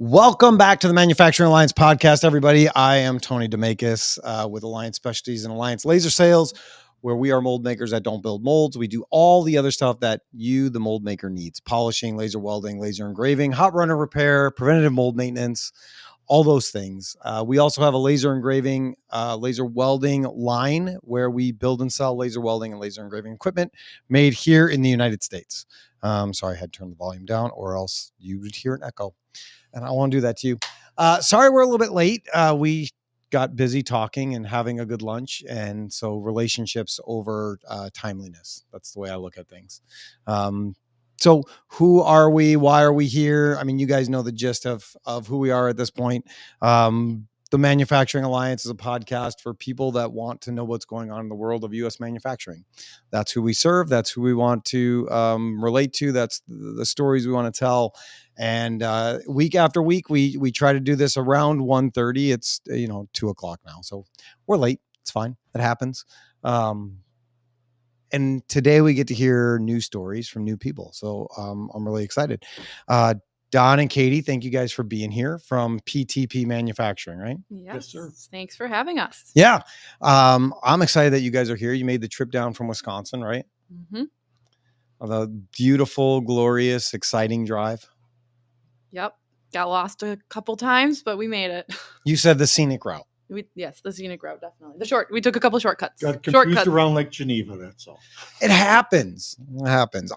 Welcome back to the Manufacturing Alliance podcast, everybody. I am Tony DeMakis with Alliance Specialties and Alliance Laser Sales, where we are mold makers that don't build molds. We do all the other stuff that you, the mold maker, needs: polishing, laser welding, laser engraving, hot runner repair, preventative mold maintenance, all those things. We also have a laser engraving, laser welding line where we build and sell laser welding and laser engraving equipment made here in the United States. Sorry, I had to turn the volume down or else you would hear an echo. And I want to do that to you. Sorry, we're a little bit late. We got busy talking and having a good lunch. And so relationships over timeliness. That's the way I look at things. So who are we? Why are we here? I mean, you guys know the gist of who we are at this point. The Manufacturing Alliance is a podcast for people that want to know what's going on in the world of U.S. manufacturing. That's who we serve. That's who we want to relate to. That's the stories we want to tell. And week after week, we try to do this around 1:30. It's 2:00 now, so we're late. It's fine. It happens. And today we get to hear new stories from new people. So I'm really excited. Don and Katie, thank you guys for being here from PTP Manufacturing, right? Yes, sir. Thanks for having us. Yeah. I'm excited that you guys are here. You made the trip down from Wisconsin, right? Mm-hmm. The beautiful, glorious, exciting drive. Yep. Got lost a couple times, but we made it. You said the scenic route. Yes, the scenic route, definitely. We took a couple shortcuts. Got confused around Lake Geneva, that's all. It happens.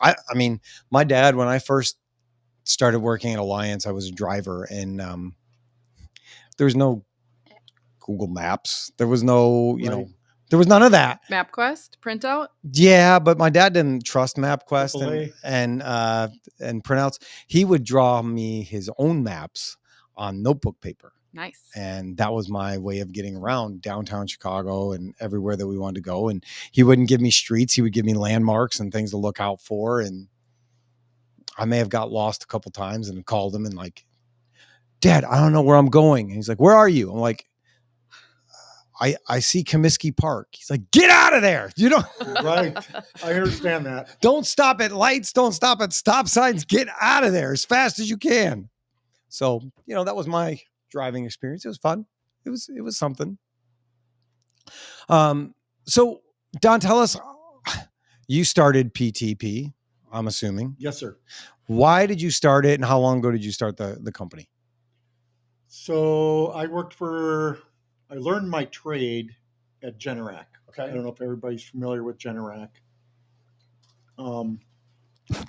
I mean, my dad, when I first started working at Alliance, I was a driver, and there was no Google Maps. There was no, there was none of that. MapQuest printout. Yeah, but my dad didn't trust MapQuest and printouts. He would draw me his own maps on notebook paper. Nice. And that was my way of getting around downtown Chicago and everywhere that we wanted to go. And he wouldn't give me streets. He would give me landmarks and things to look out for. And I may have got lost a couple times and called him and like, Dad, I don't know where I'm going. And he's like, where are you? I'm like, I see Comiskey Park. He's like, get out of there. Right. I understand that. Don't stop at lights. Don't stop at stop signs. Get out of there as fast as you can. So, that was my driving experience. It was fun. It was something. So Don, tell us, you started PTP, I'm assuming. Yes, sir. Why did you start it, and how long ago did you start the company? So I learned my trade at Generac. Okay. I don't know if everybody's familiar with Generac.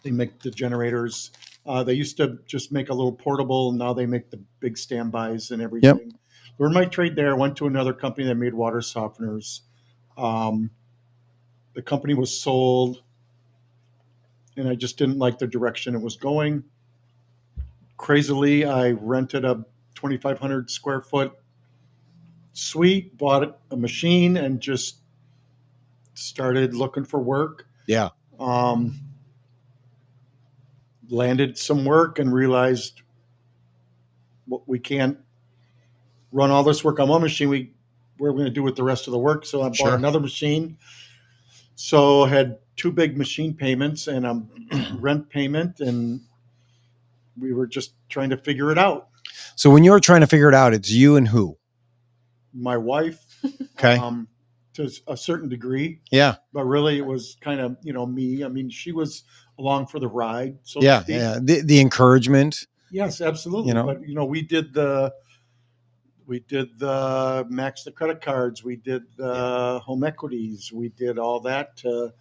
They make the generators. They used to just make a little portable. Now they make the big standbys and everything. Yep. Learned my trade there. Went to another company that made water softeners. The company was sold, and I just didn't like the direction it was going. Crazily, I rented a 2,500 square foot suite, bought a machine, and just started looking for work. Yeah. Landed some work and realized we can't run all this work on one machine. We're going to do with the rest of the work. So I bought another machine. So I had two big machine payments and a rent payment, and we were just trying to figure it out. So when you were trying to figure it out, it's you and who? My wife. Okay. To a certain degree. Yeah. But really it was kind of, me. I mean, she was along for the ride. So yeah. The encouragement. Yes, absolutely. But we did the max the credit cards. We did the home equities. We did all that to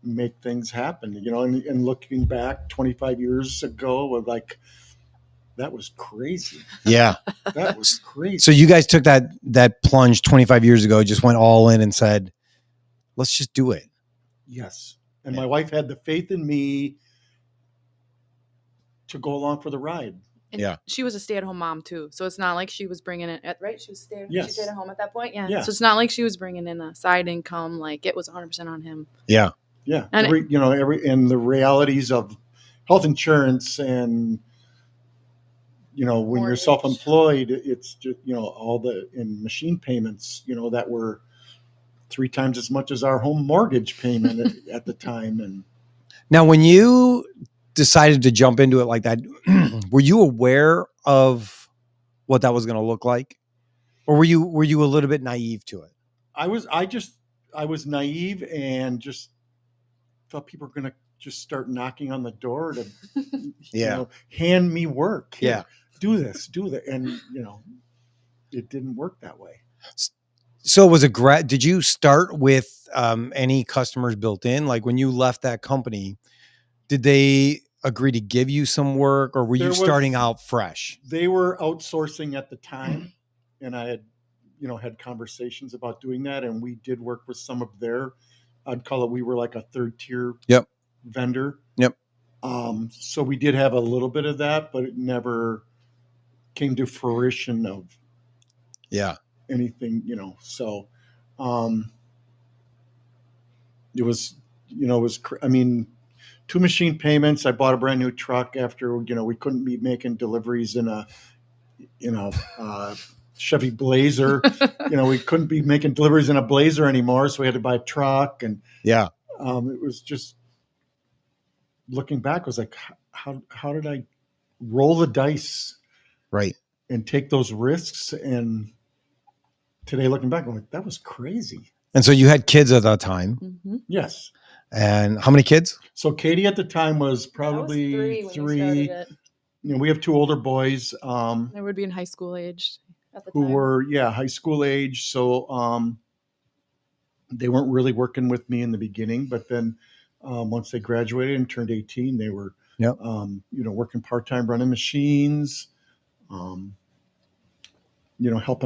make things happen, and looking back 25 years ago, we're like, that was crazy. Yeah. That was crazy. So you guys took that plunge 25 years ago, just went all in and said, let's just do it. Yes. And my wife had the faith in me to go along for the ride. And she was a stay-at-home mom too. So it's not like she was bringing in, right? She was Yes. She stayed at home at that point. Yeah. Yeah. So it's not like she was bringing in a side income. Like it was 100% on him. Yeah. Yeah. And and the realities of health insurance and, when Mortgage. you're self-employed, it's just, all in machine payments, that were 3 times as much as our home mortgage payment at the time. And now when you decided to jump into it like that, were you aware of what that was going to look like, or were you a little bit naive to it? I was naive and just thought people were going to just start knocking on the door to, hand me work. Here, do this, do that. And, it didn't work that way. So was did you start with any customers built in? Like when you left that company, did they agree to give you some work, or were you starting out fresh? They were outsourcing at the time, and I had, had conversations about doing that. And we did work with some of I'd call it, we were like a third tier vendor. Yep. So we did have a little bit of that, but it never came to fruition of anything, so it was, I mean, 2 machine payments. I bought a brand new truck after, we couldn't be making deliveries in a, Chevy Blazer. We couldn't be making deliveries in a Blazer anymore. So we had to buy a truck. And it was just, looking back, I was like, how did I roll the dice? Right. And take those risks. And today, looking back, I'm like, that was crazy. And so you had kids at that time. Mm-hmm. Yes. And how many kids? So Katie at the time was probably three. We have 2 older boys. They would be in high school age at the who time. were high school age. So they weren't really working with me in the beginning, but then once they graduated and turned 18, they were working part-time, running machines, helping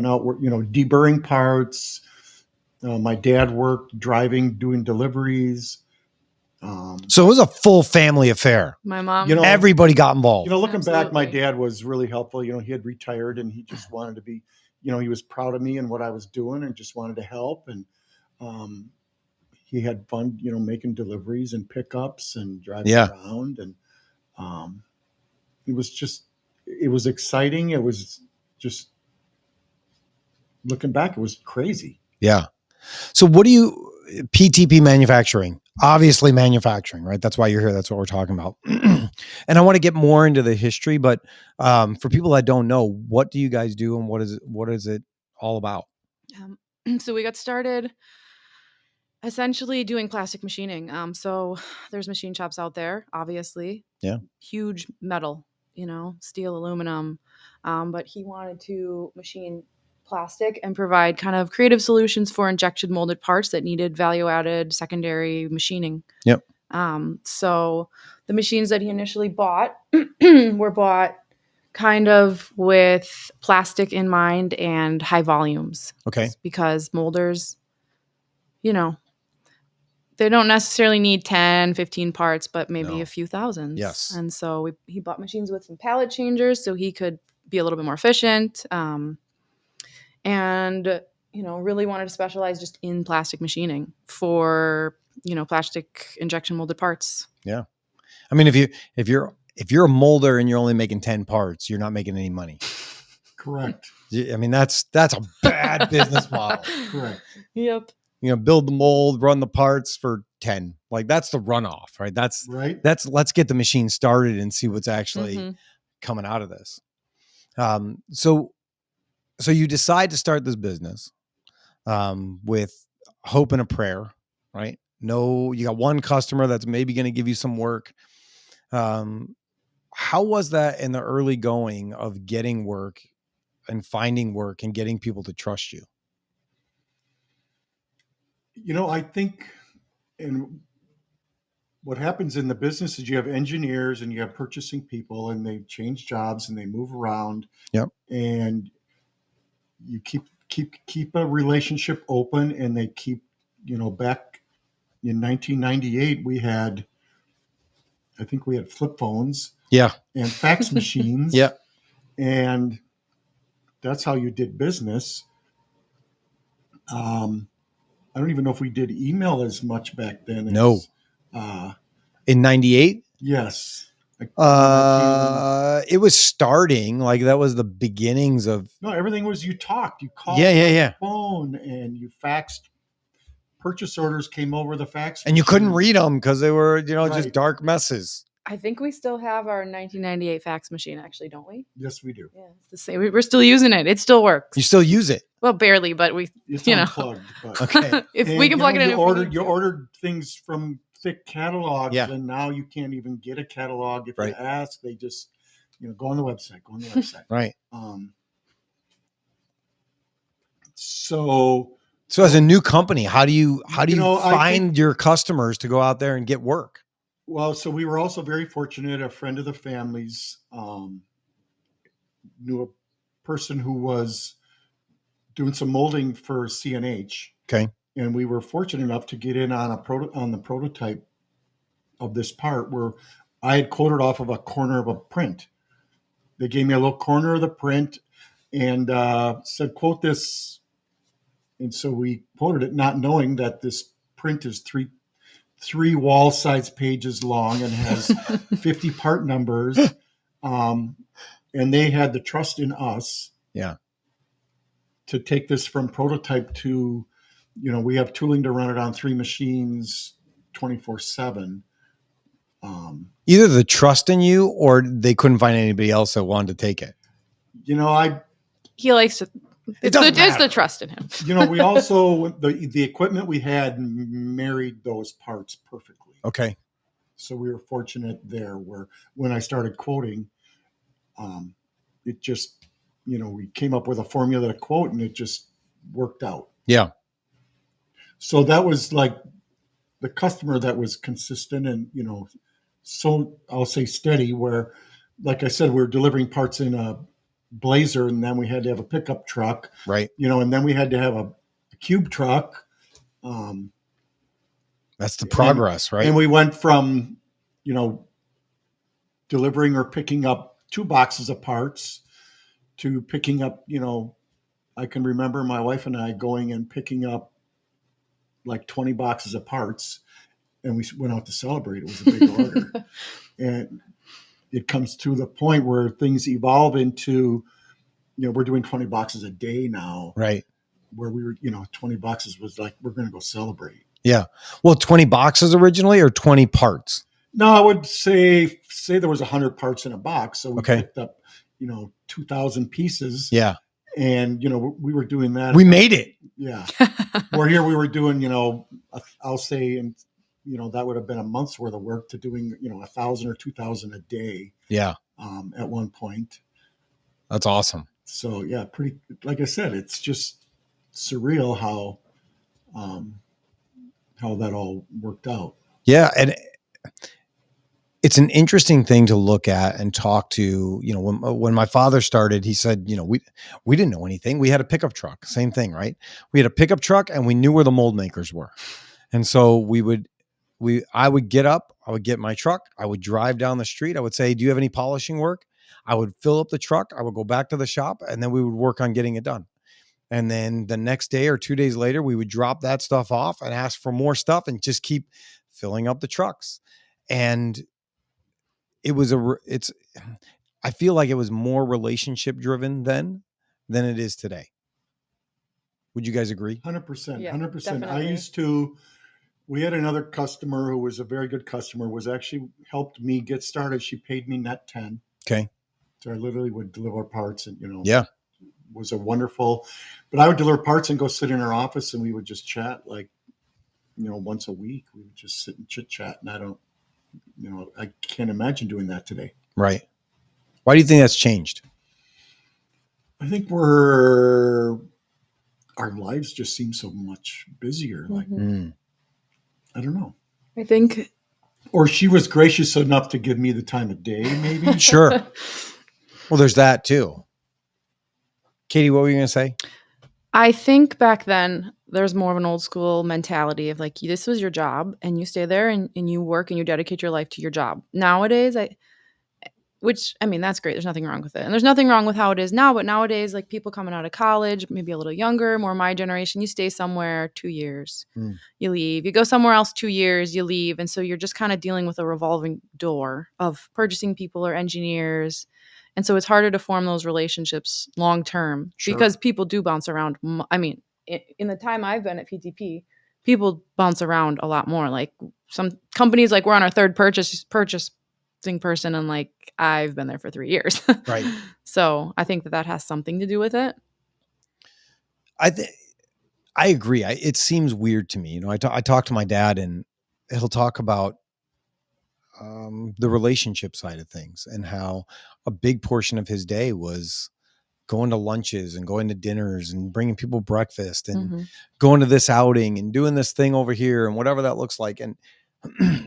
out, deburring parts. My dad worked driving, doing deliveries. So it was a full family affair. My mom, everybody got involved. Looking back, my dad was really helpful. He had retired and he just wanted to be, he was proud of me and what I was doing and just wanted to help. And he had fun, making deliveries and pickups and driving around. And it was exciting. It was just, looking back, it was crazy. Yeah. So PTP Manufacturing, obviously manufacturing, right? That's why you're here. That's what we're talking about. And I want to get more into the history, but for people that don't know, what do you guys do and what is it all about? So we got started essentially doing plastic machining. So there's machine shops out there, obviously. Yeah. Huge metal, steel, aluminum. But he wanted to machine plastic and provide kind of creative solutions for injection molded parts that needed value-added secondary machining. Yep. So the machines that he initially bought were bought kind of with plastic in mind and high volumes. Okay. Because molders, they don't necessarily need 10, 15 parts, but maybe a few thousands. Yes. And so he bought machines with some pallet changers so he could be a little bit more efficient. And, really wanted to specialize just in plastic machining for, plastic injection molded parts. Yeah. I mean, if you're a molder and you're only making 10 parts, you're not making any money. Correct. I mean, that's a bad business model. Correct. Yep. Build the mold, run the parts for 10. Like that's the runoff, right? That's let's get the machine started and see what's actually coming out of this. So you decide to start this business with hope and a prayer, right? No, you got one customer that's maybe going to give you some work. How was that in the early going of getting work and finding work and getting people to trust you? I think, and what happens in the business is you have engineers and you have purchasing people and they change jobs and they move around. Yep. And you keep a relationship open and they keep, back in 1998, I think we had flip phones. Yeah. And fax machines. Yeah. And that's how you did business. I don't even know if we did email as much back then. No. In 98? Yes. It was starting, like that was the beginnings of. No, everything was you talked, you called on the phone and you faxed. Purchase orders came over the fax and you couldn't read them because they were, just dark messes. I think we still have our 1998 fax machine, actually, don't we? Yes, we do. Yeah, it's the same. We're still using it. It still works. You still use it? Well, barely, but It's you know, unplugged. But Okay. if and, we can plug it in, you if we ordered need you to. ordered things from thick catalogs, Yeah. and now you can't even get a catalog if Right. you ask. They just go on the website. Go on the website. Right. So as a new company, how do you find I your customers to go out there and get work? Well, so we were also very fortunate. A friend of the family's knew a person who was doing some molding for CNH. Okay. And we were fortunate enough to get in on on the prototype of this part, where I had quoted off of a corner of a print. They gave me a little corner of the print and said, quote this. And so we quoted it, not knowing that this print is three wall size pages long and has 50 part numbers. And they had the trust in us. Yeah. To take this from prototype to, we have tooling to run it on 3 machines 24/7. Either the trust in you or they couldn't find anybody else that wanted to take it. He likes to. It's the trust in him. We also the equipment we had married those parts perfectly. Okay. So we were fortunate there, where when I started quoting, it just, we came up with a formula to quote, and it just worked out. Yeah. So that was like the customer that was consistent and, so I'll say steady, where, like I said, we were delivering parts in a Blazer, and then we had to have a pickup truck, right? And then we had to have a cube truck. That's the progress, right? And we went from, delivering or picking up 2 boxes of parts to picking up, I can remember my wife and I going and picking up like 20 boxes of parts, and we went out to celebrate. It was a big order. And it comes to the point where things evolve into, we're doing 20 boxes a day now. Right. Where we were, 20 boxes was like, we're going to go celebrate. Yeah. Well, 20 boxes originally or 20 parts? No, I would say there was 100 parts in a box. So we picked up, 2,000 pieces. Yeah. And, we were doing that. We made it. Yeah. Where here we were doing, I'll say, and, that would have been a month's worth of work to doing, 1,000 or 2,000 a day. Yeah. At one point. That's awesome. So yeah, pretty, like I said, it's just surreal how that all worked out. Yeah. And it's an interesting thing to look at and talk to. When my father started, he said, we didn't know anything. We had a pickup truck, same thing, right? We had a pickup truck and we knew where the mold makers were. And so I would get up, I would get my truck, I would drive down the street. I would say, do you have any polishing work? I would fill up the truck. I would go back to the shop, and then we would work on getting it done. And then the next day or 2 days later, we would drop that stuff off and ask for more stuff and just keep filling up the trucks. And I feel like it was more relationship driven then than it is today. Would you guys agree? 100%. Yeah, 100%. We had another customer who was a very good customer, was actually helped me get started. She paid me net 10. Okay. So I literally would deliver parts and, yeah, was a wonderful, but I would deliver parts and go sit in her office and we would just chat like, once a week. We would just sit and chit chat. And I can't imagine doing that today. Right. Why do you think that's changed? I think our lives just seem so much busier. Like, I don't know. I think. Or she was gracious enough to give me the time of day, maybe. Sure. Well, there's that too. Katie, what were you going to say? I think back then there's more of an old school mentality of like, this was your job and you stay there and you work and you dedicate your life to your job. Nowadays, that's great. There's nothing wrong with it. And there's nothing wrong with how it is now. But nowadays, like people coming out of college, maybe a little younger, more my generation, you stay somewhere 2 years, you leave, you go somewhere else 2 years, you leave. And so you're just kind of dealing with a revolving door of purchasing people or engineers. And so it's harder to form those relationships long term because people do bounce around. I mean, in the time I've been at PTP, people bounce around a lot more. Like some companies, like we're on our third purchase person and like I've been there for 3 years. Right. So I think that has something to do with it. I agree. It seems weird to me. I talk to my dad, and he'll talk about the relationship side of things, and how a big portion of his day was going to lunches and going to dinners and bringing people breakfast and going to this outing and doing this thing over here and whatever that looks like. And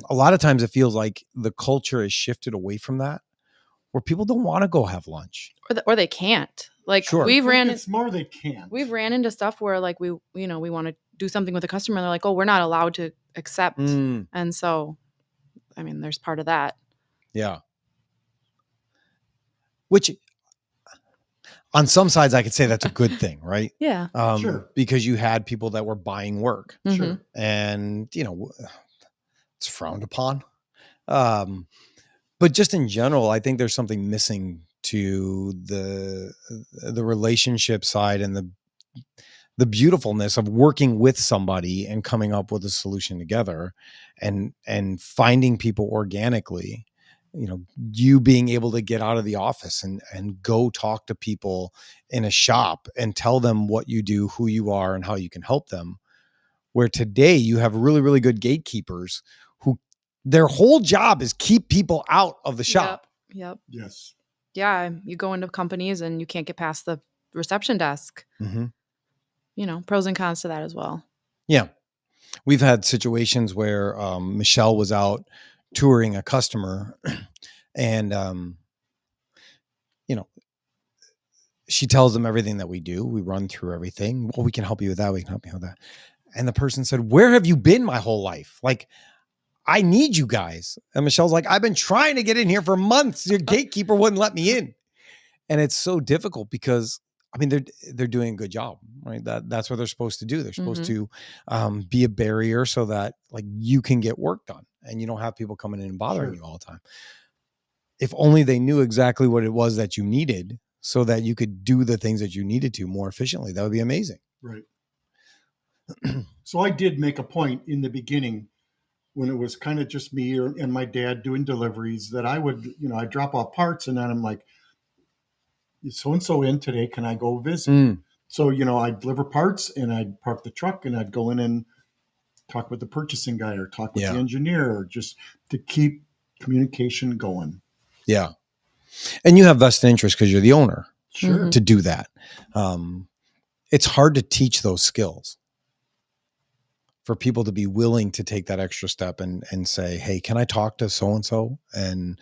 a lot of times it feels like the culture has shifted away from that, where people don't want to go have lunch, or they can't. Like Sure. It's more they can't. We've ran into stuff where like we want to do something with a customer, and they're like, oh, we're not allowed to accept. And so, I mean, there's part of that. Yeah. Which on some sides I could say that's a good thing, right? Yeah. Sure. Because you had people that were buying work. Sure. And, it's frowned upon. But just in general, I think there's something missing to the relationship side and the beautifulness of working with somebody and coming up with a solution together, and finding people organically. You being able to get out of the office and go talk to people in a shop and tell them what you do, who you are, and how you can help them. Where today you have really, really good gatekeepers who their whole job is keep people out of the shop. Yep. Yes. Yeah. You go into companies and you can't get past the reception desk. Pros and cons to that as well. Yeah. We've had situations where Michelle was out touring a customer and, she tells them everything that we do. We run through everything. Well, we can help you with that. We can help you with that. And the person said, where have you been my whole life? Like, I need you guys. And Michelle's like, I've been trying to get in here for months. Your gatekeeper wouldn't let me in. And it's so difficult because, I mean, they're doing a good job, right? That's what they're supposed to do. They're supposed to be a barrier so that like you can get work done and you don't have people coming in and bothering you all the time. If only they knew exactly what it was that you needed so that you could do the things that you needed to more efficiently. That would be amazing. Right. So I did make a point in the beginning when it was kind of just me and my dad doing deliveries that I would, I'd drop off parts and then I'm like, is so-and-so in today? Can I go visit? So, I'd deliver parts and I'd park the truck and I'd go in and talk with the purchasing guy or talk with the engineer, or just to keep communication going. Yeah. And you have vested interest because you're the owner to do that. It's hard to teach those skills for people to be willing to take that extra step and say, hey, can I talk to so-and-so and,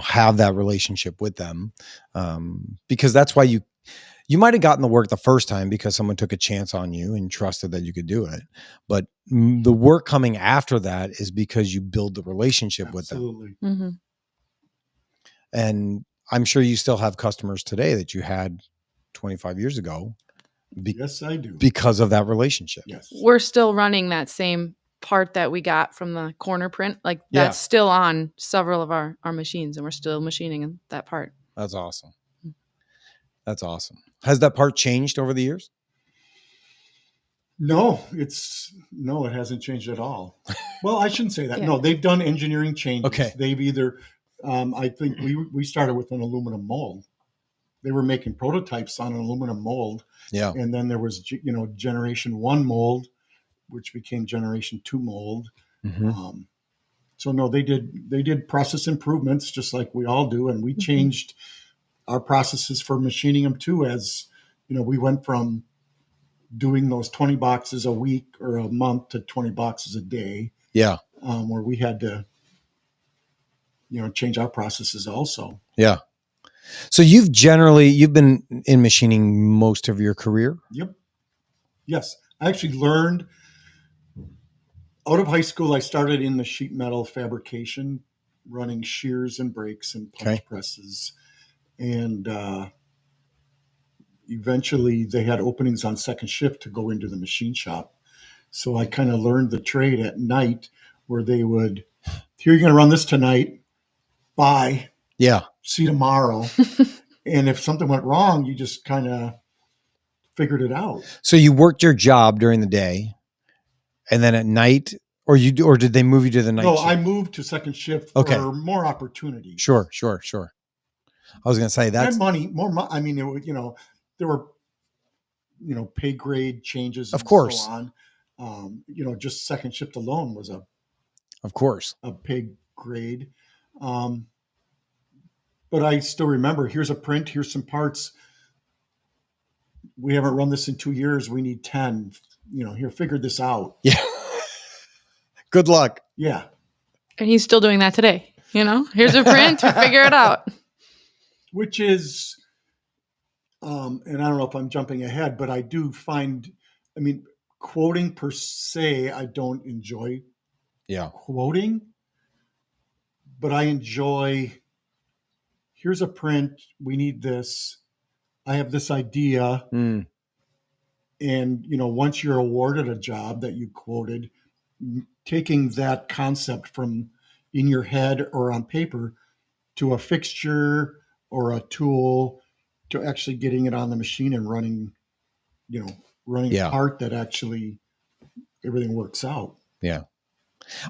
have that relationship with them? Because that's why you might've gotten the work the first time because someone took a chance on you and trusted that you could do it. But the work coming after that is because you build the relationship with them. And I'm sure you still have customers today that you had 25 years ago. Yes, I do. Because of that relationship. Yes. We're still running that same part that we got from the corner print. Like that's still on several of our machines, and we're still machining that part. That's awesome. That's awesome. Has that part changed over the years? No, it hasn't changed at all. Well, I shouldn't say that. No, they've done engineering changes. Okay. They've either, I think we started with an aluminum mold. They were making prototypes on an aluminum mold. Yeah. And then there was, generation 1 mold, which became generation 2 mold. So no, they did process improvements just like we all do. And we changed our processes for machining them too, as, we went from doing those 20 boxes a week or a month to 20 boxes a day. Yeah. Where we had to, change our processes also. Yeah. So you've been in machining most of your career? Yep. Yes. I actually learned out of high school. I started in the sheet metal fabrication, running shears and brakes and punch presses. And eventually they had openings on second shift to go into the machine shop. So I kind of learned the trade at night, where they would, here, you're going to run this tonight. Bye. Yeah. See you tomorrow. And if something went wrong, you just kind of figured it out. So you worked your job during the day, and then at night, Or did they move you to the night No, shift? I moved to second shift for more opportunities. Sure. I was going to say that's and money, more money. I mean, there were, pay grade changes Of and course. so on. Just second shift alone was of course. a pay grade. But I still remember, here's a print, here's some parts. We haven't run this in 2 years. We need 10, here, figure this out. Yeah. Good luck. Yeah. And he's still doing that today. Here's a print, figure it out. Which is, and I don't know if I'm jumping ahead, but I do find, quoting per se, I don't enjoy quoting, but I enjoy, here's a print, we need this, I have this idea. And, once you're awarded a job that you quoted, taking that concept from in your head or on paper to a fixture or a tool to actually getting it on the machine and running a part that actually everything works out. Yeah.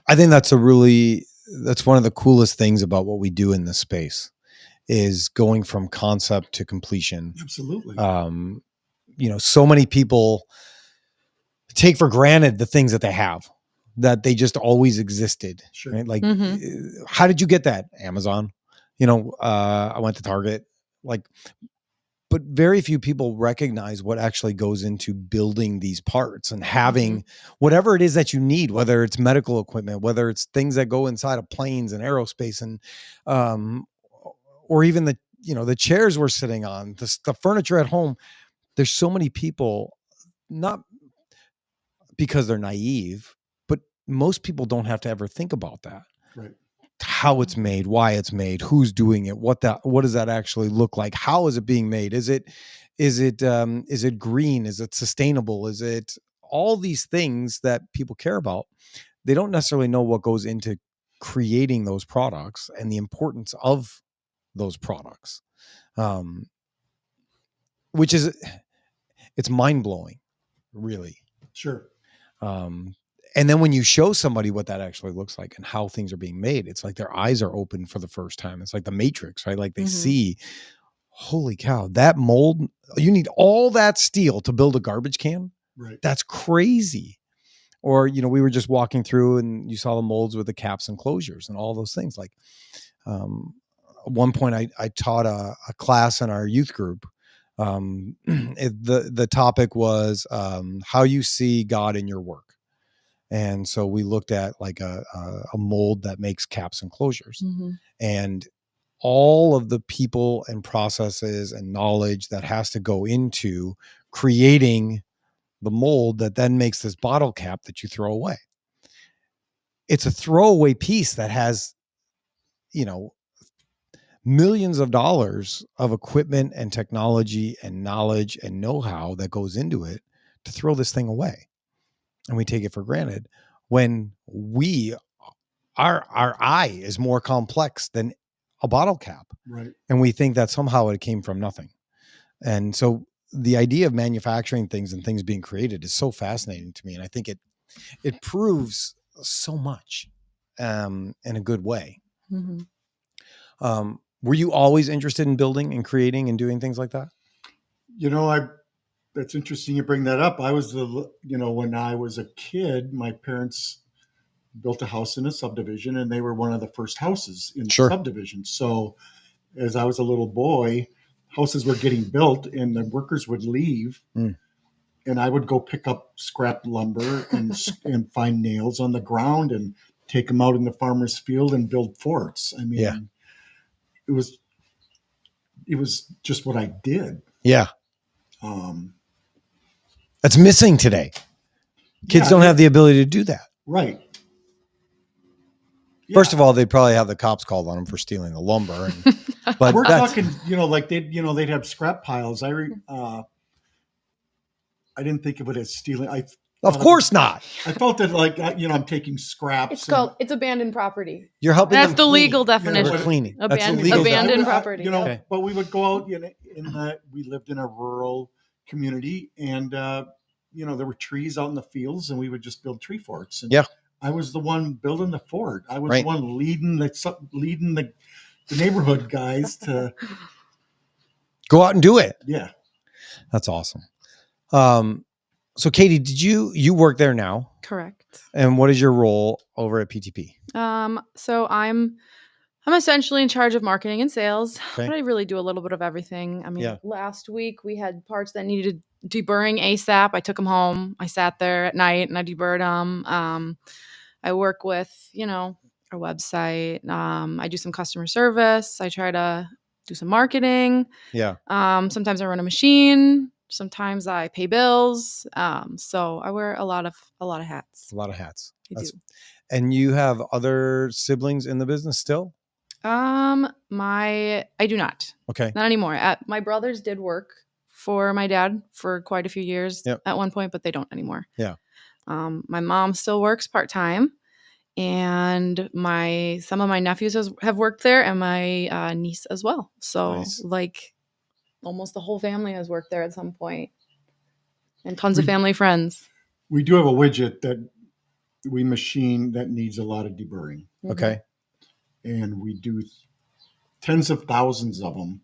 I think that's one of the coolest things about what we do in this space is going from concept to completion. Absolutely. So many people take for granted the things that they have, that they just always existed. Sure. Right? Like, how did you get that? Amazon. I went to Target. But very few people recognize what actually goes into building these parts and having whatever it is that you need, whether it's medical equipment, whether it's things that go inside of planes and aerospace, and or even the chairs we're sitting on, the furniture at home. There's so many people, not because they're naive, but most people don't have to ever think about that. Right. How it's made, why it's made, who's doing it, what does that actually look like? How is it being made? Is it green? Is it sustainable? Is it all these things that people care about? They don't necessarily know what goes into creating those products and the importance of those products. Which is, it's mind blowing, really. Sure. And then when you show somebody what that actually looks like and how things are being made, it's like their eyes are open for the first time. It's like the Matrix, right? Like they see, holy cow, that mold, you need all that steel to build a garbage can. Right. That's crazy. Or, we were just walking through and you saw the molds with the caps and closures and all those things. Like, at one point I taught a class in our youth group. The topic was, how you see God in your work. And so we looked at like a mold that makes caps and closures, and all of the people and processes and knowledge that has to go into creating the mold that then makes this bottle cap that you throw away. It's a throwaway piece that has, millions of dollars of equipment and technology and knowledge and know-how that goes into it to throw this thing away. And we take it for granted when our eye is more complex than a bottle cap. Right. And we think that somehow it came from nothing. And so the idea of manufacturing things and things being created is so fascinating to me. And I think it proves so much in a good way. Were you always interested in building and creating and doing things like that? That's interesting you bring that up. I was when I was a kid, my parents built a house in a subdivision and they were one of the first houses in the subdivision. So as I was a little boy, houses were getting built and the workers would leave and I would go pick up scrap lumber and find nails on the ground and take them out in the farmer's field and build forts. I mean, it was just what I did. Yeah. That's missing today. Kids don't have the ability to do that. Right. First of all, they'd probably have the cops called on them for stealing the lumber. But we're talking, like they'd have scrap piles. I didn't think of it as stealing. Of course not. I felt that like, I'm taking scraps. It's abandoned property. You're helping That's them the clean. legal definition. We're cleaning. That's the Abandoned, legal abandoned property. But we would go out we lived in a rural community and, there were trees out in the fields and we would just build tree forts. And I was the one building the fort. I was Right. the one leading the neighborhood guys to Go out and do it. yeah. That's awesome. So Katie, did you work there now? Correct. And what is your role over at PTP? So I'm essentially in charge of marketing and sales, Okay. but I really do a little bit of everything. I mean, Yeah. last week we had parts that needed deburring ASAP. I took them home. I sat there at night and I deburred them. I work with, our website. I do some customer service. I try to do some marketing. Yeah. Sometimes I run a machine. Sometimes I pay bills. So I wear a lot of hats. A lot of hats. I do. And you have other siblings in the business still? I do not. Okay. Not anymore. My brothers did work for my dad for quite a few years at one point, but they don't anymore. Yeah. My mom still works part-time, and some of my nephews have worked there, and my niece as well. So like almost the whole family has worked there at some point, and tons of family friends. We do have a widget that we machine that needs a lot of deburring. Okay. And we do tens of thousands of them.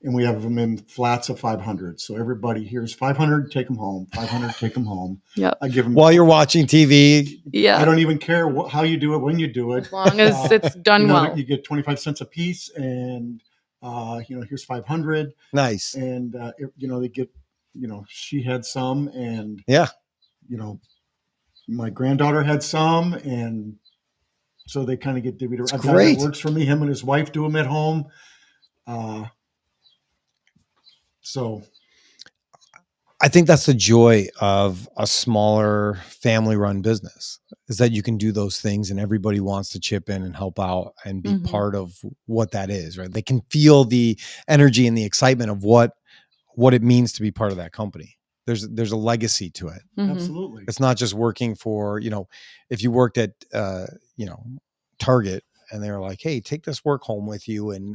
And we have them in flats of 500. So everybody here's 500, take them home. 500, take them home. Yep. I give them while you're watching TV. Yeah. I don't even care how you do it, when you do it. As long as it's done well. You get 25 cents a piece, and here's 500. Nice. And they get, she had some, and my granddaughter had some, and so they kind of get divvied around. Great. It works for me. Him and his wife do them at home. So I think that's the joy of a smaller family run business, is that you can do those things and everybody wants to chip in and help out and be part of what that is, right? They can feel the energy and the excitement of what it means to be part of that company. There's a legacy to it. Absolutely. It's not just working for, if you worked at, Target and they were like, hey, take this work home with you and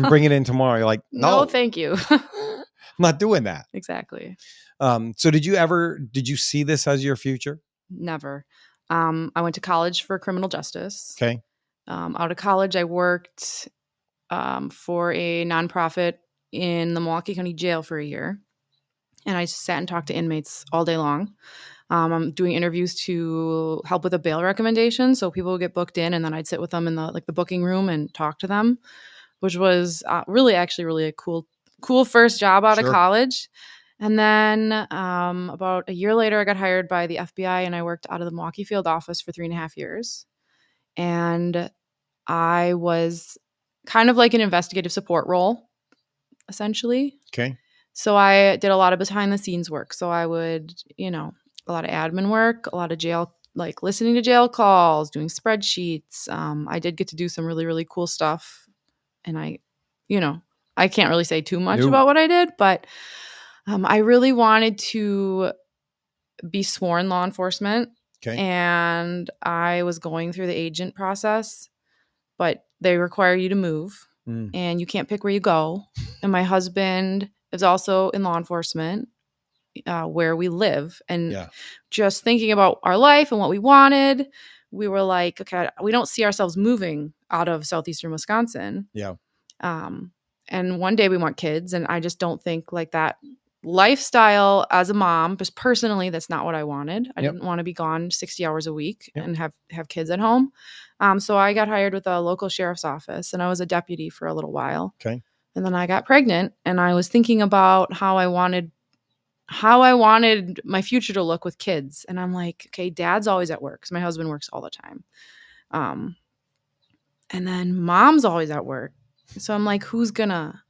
bring it in tomorrow. You're like, no, thank you. I'm not doing that. Exactly. So did you see this as your future? Never. I went to college for criminal justice. Okay. Out of college, I worked for a nonprofit in the Milwaukee County Jail for a year. And I sat and talked to inmates all day long. I'm doing interviews to help with a bail recommendation. So people would get booked in, and then I'd sit with them in the booking room and talk to them, which was really a cool first job out of college. And then about a year later, I got hired by the FBI, and I worked out of the Milwaukee field office for 3.5 years. And I was kind of like an investigative support role, essentially. Okay. So I did a lot of behind the scenes work. So I would, a lot of admin work, a lot of jail, like listening to jail calls, doing spreadsheets. I did get to do some really, really cool stuff. And I can't really say too much about what I did, but I really wanted to be sworn law enforcement. Okay. And I was going through the agent process, but they require you to move and you can't pick where you go. And my husband is also in law enforcement where we live. And just thinking about our life and what we wanted, we were like, okay, we don't see ourselves moving out of southeastern Wisconsin. Yeah. And one day we want kids, and I just don't think like that lifestyle as a mom, just personally, that's not what I wanted. I didn't want to be gone 60 hours a week and have kids at home. So I got hired with a local sheriff's office, and I was a deputy for a little while. Okay. And then I got pregnant, and I was thinking about how I wanted my future to look with kids. And I'm like, okay, dad's always at work because my husband works all the time. And then mom's always at work. So I'm like, who's gonna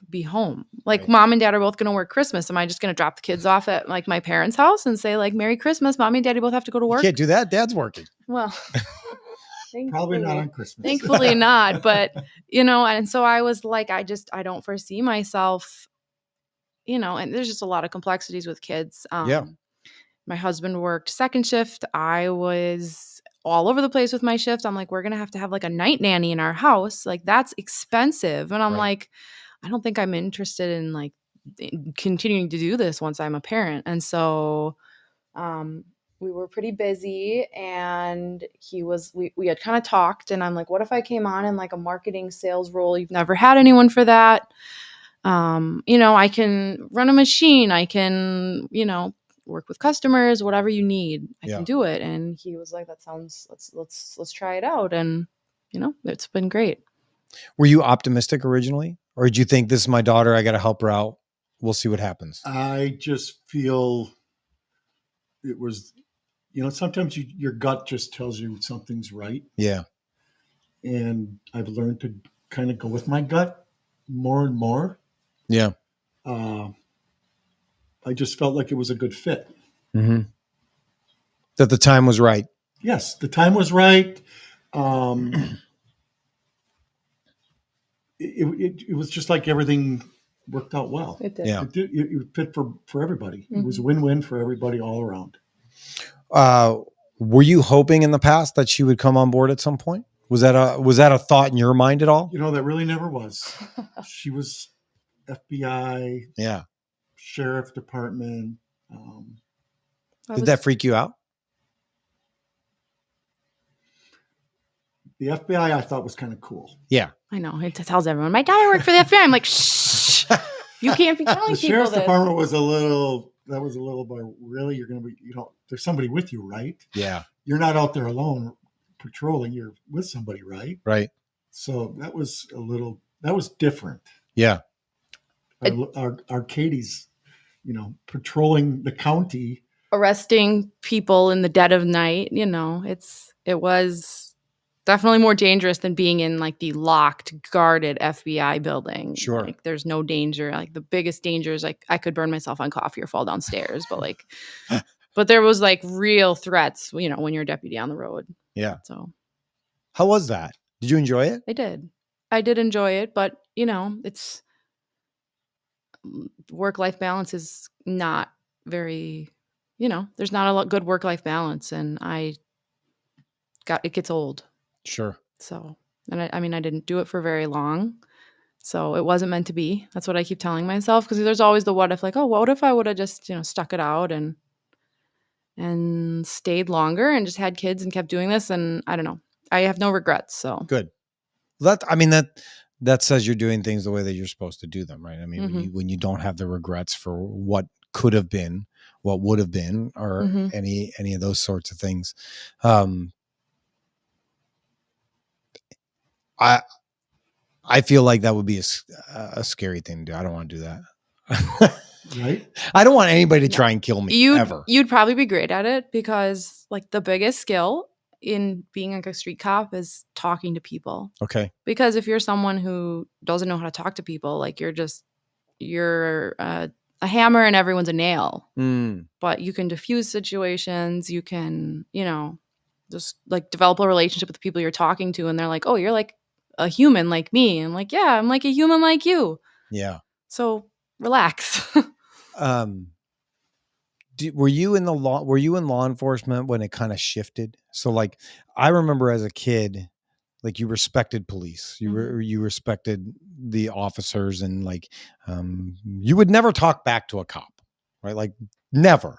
be home? Like mom and dad are both gonna work Christmas. Am I just gonna drop the kids off at like my parents' house and say like, Merry Christmas, mommy and daddy both have to go to work? You can't do that. Dad's working. Well, probably not on Christmas. Thankfully not. But, and so I was like, I don't foresee myself, and there's just a lot of complexities with kids. My husband worked second shift. I was all over the place with my shift. I'm like, we're going to have like a night nanny in our house. Like that's expensive. And I'm like, I don't think I'm interested in like continuing to do this once I'm a parent. And so, we were pretty busy, and we had kind of talked, and I'm like, what if I came on in like a marketing sales role? You've never had anyone for that. I can run a machine. I can, work with customers, whatever you need. I can do it. And he was like, that sounds, let's try it out. And, it's been great. Were you optimistic originally? Or did you think, this is my daughter, I got to help her out, we'll see what happens? I just feel it was, sometimes your gut just tells you something's right. Yeah. And I've learned to kind of go with my gut more and more. Yeah. I just felt like it was a good fit. Mm-hmm. That the time was right. Yes, the time was right. It was just like everything worked out well. It did. Yeah. It fit for everybody. Mm-hmm. It was a win-win for everybody all around. Were you hoping in the past that she would come on board at some point? Was that a thought in your mind at all? That really never was. She was FBI. Yeah. Sheriff Department. Did that freak you out? The FBI I thought was kind of cool. Yeah. I know. It tells everyone, my daughter worked for the FBI. I'm like, shh, you can't be telling the people Sheriff's this. Department was a little bit, really, you're going to be, there's somebody with you, right? Yeah. You're not out there alone patrolling. You're with somebody, right? Right. So that was different. Yeah. Our Katie's, patrolling the county. Arresting people in the dead of night, it was definitely more dangerous than being in like the locked, guarded FBI building. Sure. Like there's no danger. Like the biggest danger is like I could burn myself on coffee or fall downstairs. But there was like real threats, when you're a deputy on the road. Yeah. So how was that? Did you enjoy it? I did enjoy it, but it's work-life balance is not very, there's not a good work-life balance, and it gets old. Sure. So, and I didn't do it for very long, so it wasn't meant to be. That's what I keep telling myself, because there's always the what if, like, oh, what if I would have just, stuck it out and stayed longer and just had kids and kept doing this, and I don't know. I have no regrets, so. Good. That says you're doing things the way that you're supposed to do them, right? I mean, Mm-hmm. when you don't have the regrets for what could have been, what would have been, or Mm-hmm. any of those sorts of things. I feel like that would be a scary thing to do. I don't want to do that. Right? I don't want anybody to try and kill me ever. You'd probably be great at it, because like the biggest skill in being like a street cop is talking to people. Okay. Because if you're someone who doesn't know how to talk to people, like you're a hammer and everyone's a nail. Mm. But you can diffuse situations. You can, just like develop a relationship with the people you're talking to, and they're like, oh, you're like a human like me. And I'm like, yeah, I'm like a human like you. Yeah. So relax. Were you in law enforcement when it kind of shifted? So like, I remember as a kid, like you respected police, you respected the officers, and like, you would never talk back to a cop, right? Like never,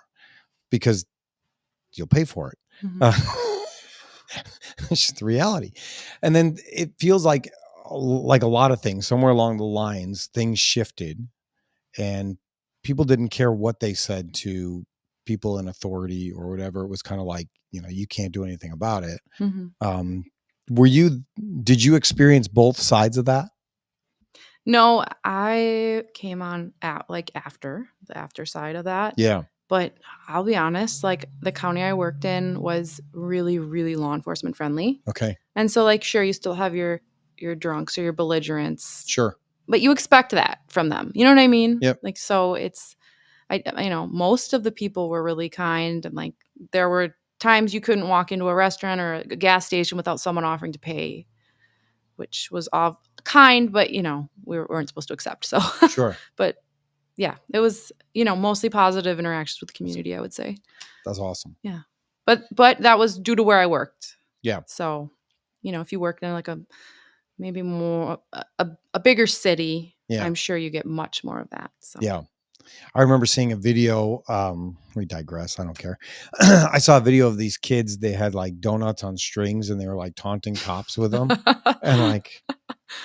because you'll pay for it. Mm-hmm. It's just the reality. And then it feels like a lot of things, somewhere along the lines, things shifted, and people didn't care what they said to people in authority or whatever. It was kind of like, you can't do anything about it. Mm-hmm. Did you experience both sides of that? No, I came on after the after side of that. Yeah. But I'll be honest, like the county I worked in was really, really law enforcement friendly. Okay. And so like, sure, you still have your drunks or your belligerents. Sure. But you expect that from them. You know what I mean? Yep. Like, so most of the people were really kind. And like, there were times you couldn't walk into a restaurant or a gas station without someone offering to pay, which was all kind, but we weren't supposed to accept. So Sure. But yeah, it was, mostly positive interactions with the community, I would say. That's awesome. Yeah. But that was due to where I worked. Yeah. So, if you worked in like maybe more a bigger city, yeah. I'm sure you get much more of that. So. Yeah. I remember seeing a video. We digress. I don't care. I saw a video of these kids. They had like donuts on strings and they were like taunting cops with them. And like,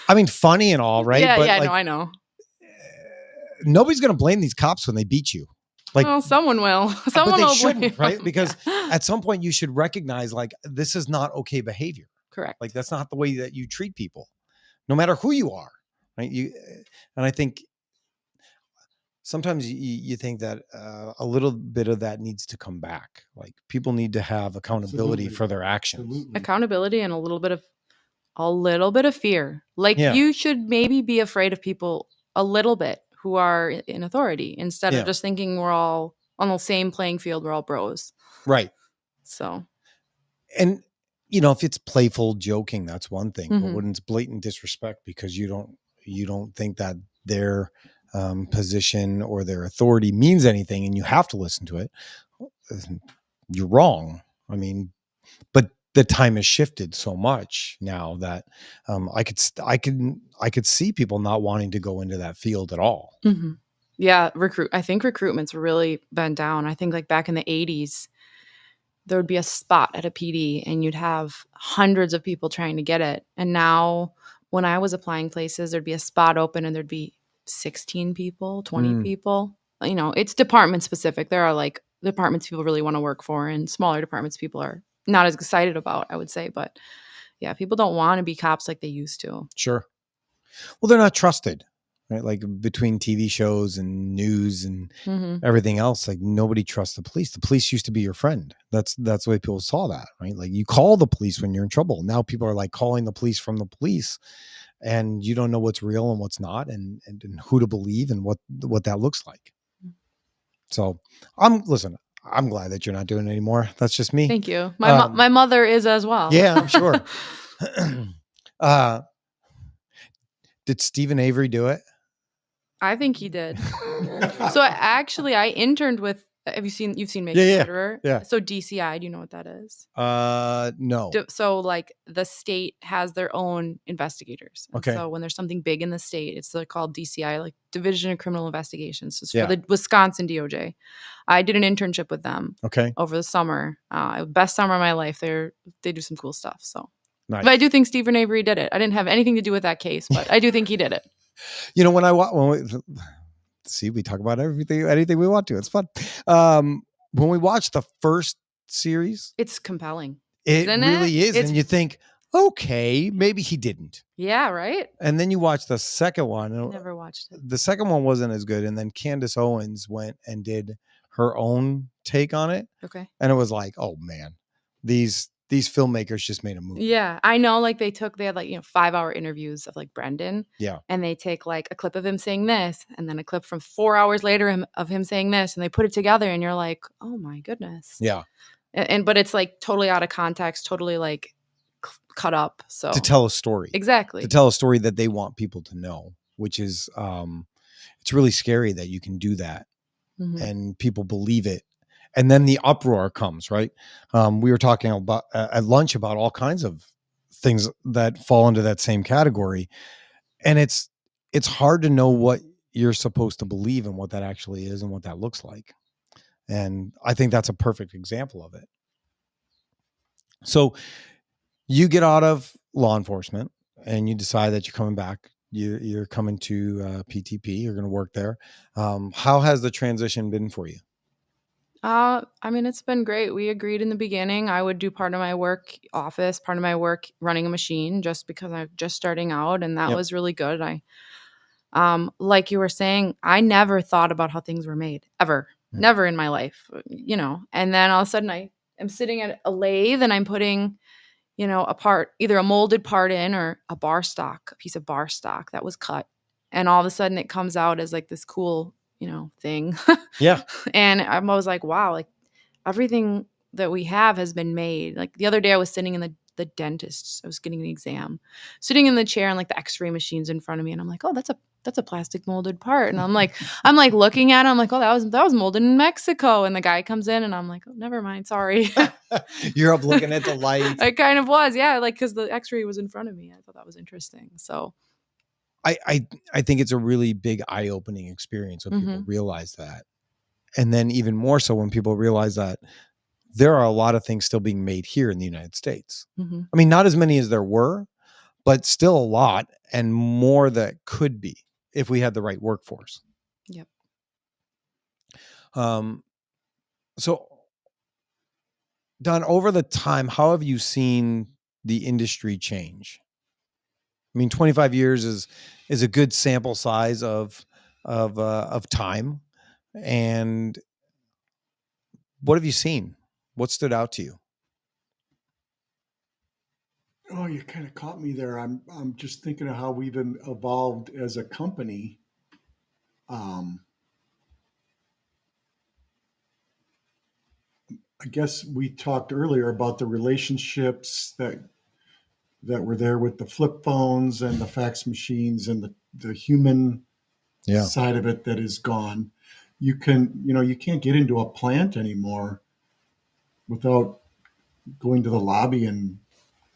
I mean, funny and all, right? Yeah, But yeah, like, no, I know. nobody's going to blame these cops when they beat you. Like, Well, someone will. but Someone they will shouldn't, blame right? them. Because Yeah. at some point you should recognize like this is not okay behavior. Correct. Like that's not the way that you treat people, no matter who you are, right? And I think sometimes you think that a little bit of that needs to come back. Like people need to have accountability Absolutely. for their actions. Absolutely. Accountability and a little bit of fear. Like Yeah. you should maybe be afraid of people a little bit who are in authority instead Yeah. of just thinking we're all on the same playing field. We're all bros. Right. So, And if it's playful joking, that's one thing. But Mhm. when it's blatant disrespect because you don't think that their position or their authority means anything, and you have to listen to it, you're wrong. I mean, but the time has shifted so much now that I could see people not wanting to go into that field at all. mhm. Yeah, I think recruitment's really been down. I think like back in the 80s, there would be a spot at a PD and you'd have hundreds of people trying to get it. And now when I was applying places, there'd be a spot open and there'd be 16 people, 20 Mm. people. It's department specific. There are like departments people really want to work for and smaller departments people are not as excited about, I would say. But yeah, people don't want to be cops like they used to. Sure. Well, they're not trusted, right? Like between TV shows and news and Mhm. everything else, like nobody trusts the police. The police used to be your friend. That's the way people saw that, right? Like you call the police when you're in trouble. Now people are like calling the police from the police, and you don't know what's real and what's not, and who to believe and what that looks like. So I'm glad that you're not doing it anymore. That's just me. Thank you. My mother is as well. Yeah, I'm sure. Did Stephen Avery do it? I think he did. So I interned with. You've seen Make Yeah, a yeah, Murderer? yeah. So DCI, do you know what that is? No. So like the state has their own investigators. And Okay. So when there's something big in the state, it's called DCI, like Division of Criminal Investigations. It's Yeah. for the Wisconsin DOJ. I did an internship with them Okay. over the summer. Best summer of my life. They do some cool stuff. So, Nice. but I do think Stephen Avery did it. I didn't have anything to do with that case, but I do think he did it. We talk about anything we want to. It's fun. When we watch the first series, It's compelling. it Isn't really it? is, and you think, okay, maybe he didn't. Yeah, right? And then you watch the second one. I never watched it. The second one wasn't as good, and then Candace Owens went and did her own take on it, Okay. and it was like, oh man, these filmmakers just made a movie. Yeah, I know. Like they had like 5-hour interviews of like Brendan. Yeah. And they take like a clip of him saying this, and then a clip from 4 hours later of him saying this, and they put it together, and you're like, oh my goodness. Yeah. But it's like totally out of context, totally like cut up. So To tell a story. Exactly. To tell a story that they want people to know, which is it's really scary that you can do that. Mhm. And people believe it. And then the uproar comes, right? We were talking about at lunch about all kinds of things that fall into that same category. And it's hard to know what you're supposed to believe and what that actually is and what that looks like. And I think that's a perfect example of it. So you get out of law enforcement and you decide that you're coming back. You're coming to PTP. You're going to work there. How has the transition been for you? I mean, it's been great. We agreed in the beginning I would do part of my work office, part of my work running a machine, just because I'm just starting out, and that Yep. was really good. Like you were saying, I never thought about how things were made ever, Mm. never in my life, And then all of a sudden, I am sitting at a lathe and I'm putting, a part, either a molded part in or a piece of bar stock that was cut, and all of a sudden it comes out as like this cool, thing. Yeah. And I was like, wow, like everything that we have has been made. Like the other day I was sitting in the dentist. I was getting an exam, sitting in the chair and like the x-ray machines in front of me. And I'm like, oh, that's a plastic molded part. And I'm like looking at it. I'm like, oh, that was molded in Mexico. And the guy comes in and I'm like, oh, never mind. Sorry. You're up looking at the light. It kind of was. Yeah. Like, cause the x-ray was in front of me. I thought that was interesting. So I think it's a really big eye-opening experience when people realize that. And then even more so when people realize that there are a lot of things still being made here in the United States. I mean, not as many as there were, but still a lot, and more that could be if we had the right workforce. Yep. So Don, over the time, how have you seen the industry change? I mean, 25 years is a good sample size of time. And what have you seen? What stood out to you? Oh, you kind of caught me there. I'm just thinking of how we've evolved as a company. I guess we talked earlier about the relationships that were there with the flip phones and the fax machines and the human side of it that is gone. You can't get into a plant anymore without going to the lobby and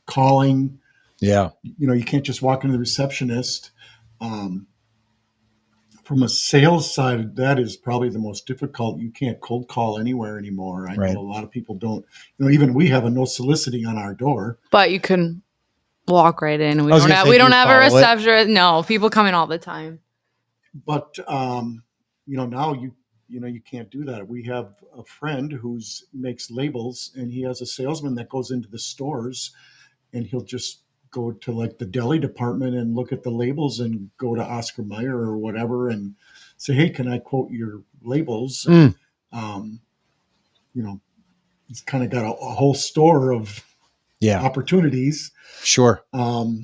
calling. Yeah. You can't just walk into the receptionist. From a sales side, that is probably the most difficult. You can't cold call anywhere anymore. I know a lot of people don't. Even we have a no soliciting on our door. But you can walk right in. We don't have a reception. No, people come in all the time. But now you can't do that. We have a friend who makes labels, and he has a salesman that goes into the stores, and he'll just go to like the deli department and look at the labels and go to Oscar Mayer or whatever and say, hey, can I quote your labels? He's kind of got a whole store of opportunities. Sure. But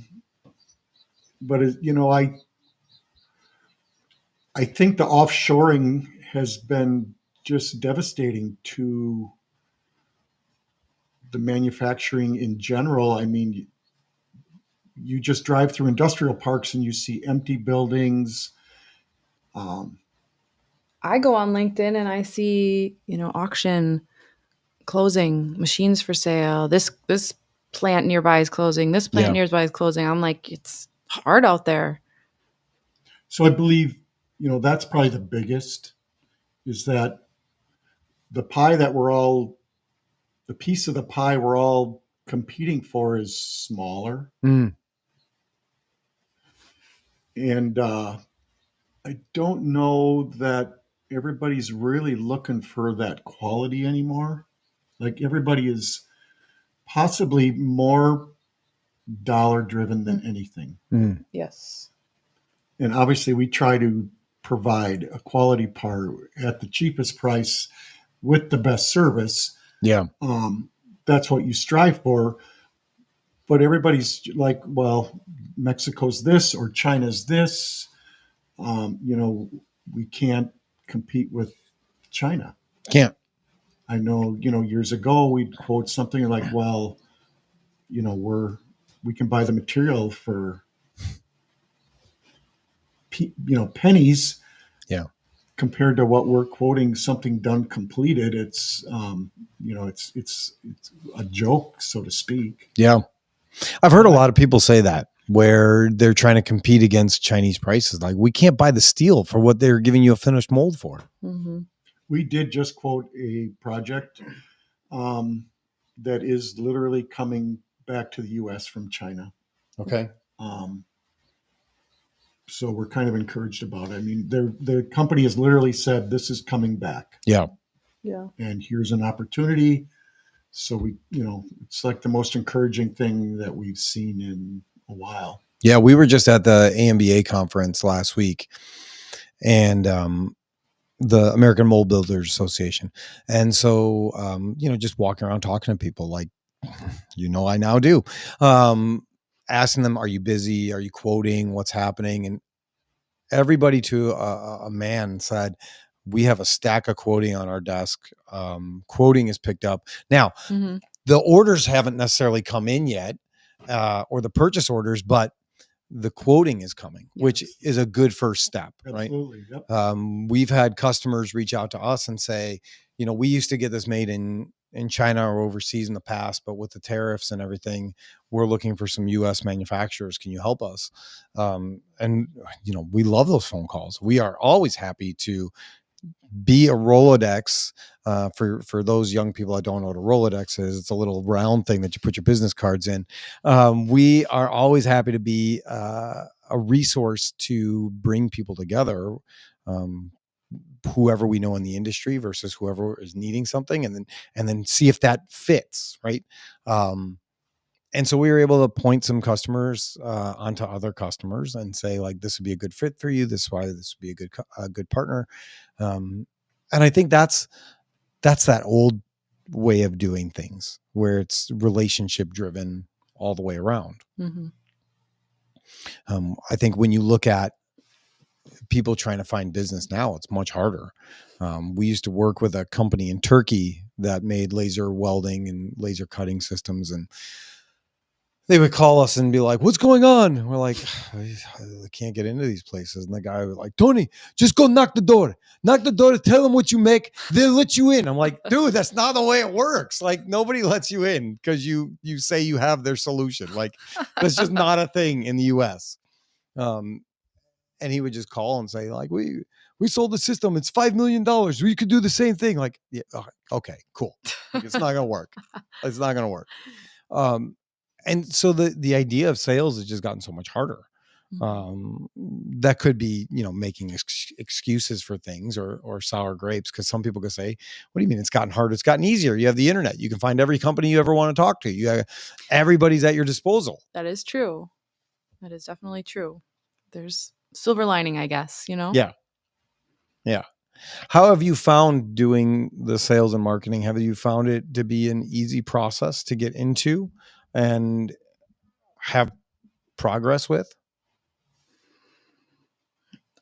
I think the offshoring has been just devastating to the manufacturing in general. I mean, you just drive through industrial parks and you see empty buildings. I go on LinkedIn and I see, auction closing, machines for sale. This plant nearby is closing. This plant nearby is closing. I'm like, it's hard out there. So I believe, that's probably the biggest, is that the pie that the piece of the pie we're all competing for is smaller. And I don't know that everybody's really looking for that quality anymore. Like everybody is possibly more dollar driven than anything. Yes. And obviously we try to provide a quality part at the cheapest price with the best service. Yeah. That's what you strive for. But everybody's like, well, Mexico's this or China's this. We can't compete with China. Can't. I know, years ago we'd quote something like, well, we can buy the material for, pennies. Yeah. Compared to what we're quoting something done completed. It's, it's a joke, so to speak. Yeah. I've heard a lot of people say that, where they're trying to compete against Chinese prices. Like, we can't buy the steel for what they're giving you a finished mold for. We did just quote a project that is literally coming back to the U.S. from China. Okay. So we're kind of encouraged about it. I mean, the company has literally said, this is coming back. Yeah. Yeah. And here's an opportunity. So it's like the most encouraging thing that we've seen in a while. Yeah. We were just at the AMBA conference last week, and the American Mold Builders Association. And so, just walking around talking to people like, I now do, asking them, are you busy? Are you quoting? What's happening? And everybody to a man said, we have a stack of quoting on our desk. Quoting is picked up. Now, the orders haven't necessarily come in yet, or the purchase orders, but the quoting is coming, which is a good first step, right? Absolutely. Yep. We've had customers reach out to us and say, we used to get this made in in China or overseas in the past, but with the tariffs and everything, we're looking for some U.S. manufacturers. Can you help us? And we love those phone calls. We are always happy to be a Rolodex. For those young people that don't know what a Rolodex is, it's a little round thing that you put your business cards in. We are always happy to be a resource to bring people together. Whoever we know in the industry versus whoever is needing something, and then see if that fits, right? And so we were able to point some customers onto other customers and say, like, this would be a good fit for you. This is why this would be a good partner. And I think that's that old way of doing things, where it's relationship driven all the way around. Mm-hmm. I think when you look at people trying to find business now, it's much harder. We used to work with a company in Turkey that made laser welding and laser cutting systems, and they would call us and be like, "What's going on?" And we're like, "I can't get into these places." And the guy was like, "Tony, just go knock the door, tell them what you make, they'll let you in." I'm like, "Dude, that's not the way it works. Like, nobody lets you in because you say you have their solution. Like, that's just not a thing in the US." And he would just call and say, like, we sold the system. It's $5 million. We could do the same thing. Like, yeah, okay, cool. Like, it's not going to work. It's not going to work. And so the idea of sales has just gotten so much harder. That could be, making excuses for things or sour grapes. Cause some people could say, what do you mean it's gotten harder? It's gotten easier. You have the internet. You can find every company you ever want to talk to. Everybody's at your disposal. That is true. That is definitely true. There's silver lining, I guess, Yeah. Yeah. How have you found doing the sales and marketing? Have you found it to be an easy process to get into and have progress with?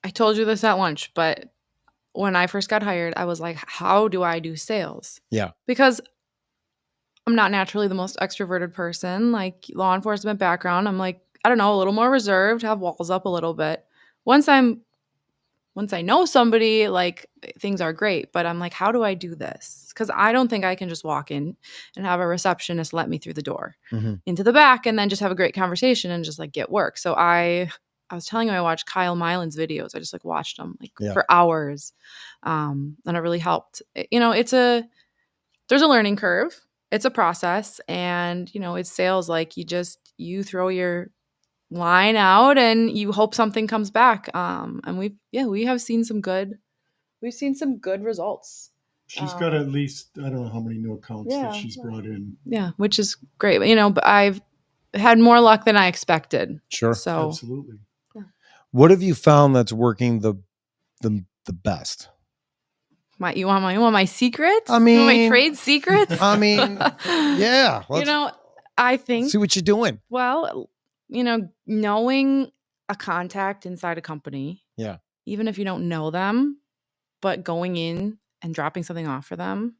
I told you this at lunch, but when I first got hired, I was like, how do I do sales? Yeah. Because I'm not naturally the most extroverted person, like law enforcement background. I'm like, I don't know, a little more reserved, have walls up a little bit. Once I know somebody, like, things are great, but I'm like, how do I do this? Because I don't think I can just walk in and have a receptionist let me through the door into the back and then just have a great conversation and just like get work. So I was telling you, I watched Kyle Milan's videos. I just like watched them for hours. And it really helped. There's a learning curve. It's a process, and it's sales. Like, you throw your line out and you hope something comes back. And we've seen some good results. She's got at least, I don't know how many new accounts that she's brought in. Yeah, which is great. But I've had more luck than I expected. Sure. So absolutely. Yeah. What have you found that's working the best? You want my secrets? I mean, you want my trade secrets? I mean, yeah. I think, see what you're doing. Well, knowing a contact inside a company. Yeah. Even if you don't know them, but going in and dropping something off for them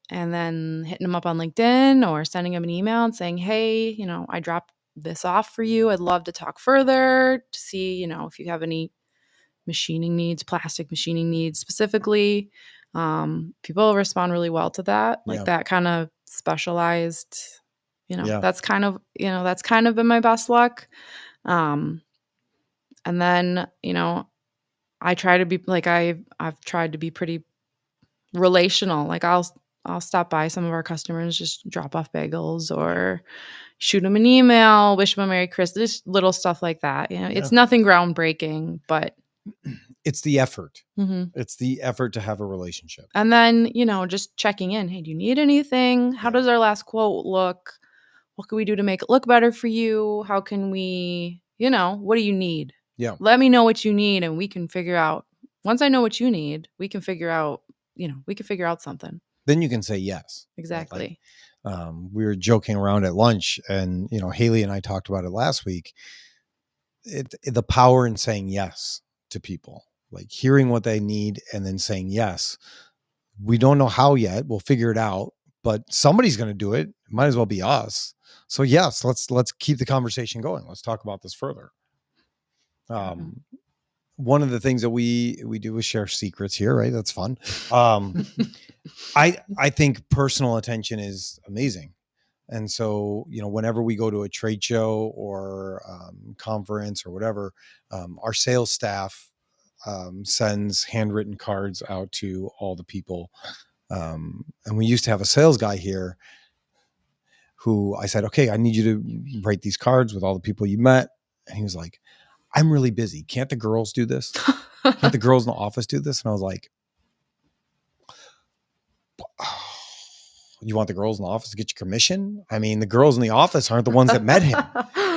and then hitting them up on LinkedIn or sending them an email and saying, hey, I dropped this off for you. I'd love to talk further to see, if you have any machining needs, plastic machining needs specifically. People respond really well to that. Like that kind of specialized, that's kind of been my best luck. And then, I try to be like, I've tried to be pretty relational. Like I'll stop by some of our customers, just drop off bagels or shoot them an email, wish them a Merry Christmas, just little stuff like that. It's nothing groundbreaking, but it's the effort. It's the effort to have a relationship. And then, just checking in. Hey, do you need anything? How does our last quote look? What can we do to make it look better for you? How can we, what do you need? Yeah. Let me know what you need and we can figure out. Once I know what you need, we can figure out, something. Then you can say yes. Exactly. Like, we were joking around at lunch and, Haley and I talked about it last week. The power in saying yes to people, like hearing what they need and then saying yes. We don't know how yet. We'll figure it out, but somebody's going to do it. It might as well be us. So yes, let's keep the conversation going. Let's talk about this further. one of the things that we do is share secrets here, right? That's fun. I think personal attention is amazing. And so, whenever we go to a trade show or conference or whatever, our sales staff sends handwritten cards out to all the people. And we used to have a sales guy here who I said, okay, I need you to write these cards with all the people you met. And he was like, I'm really busy. Can't the girls do this? Can't the girls in the office do this? And I was like, you want the girls in the office to get your commission? I mean, the girls in the office aren't the ones that met him.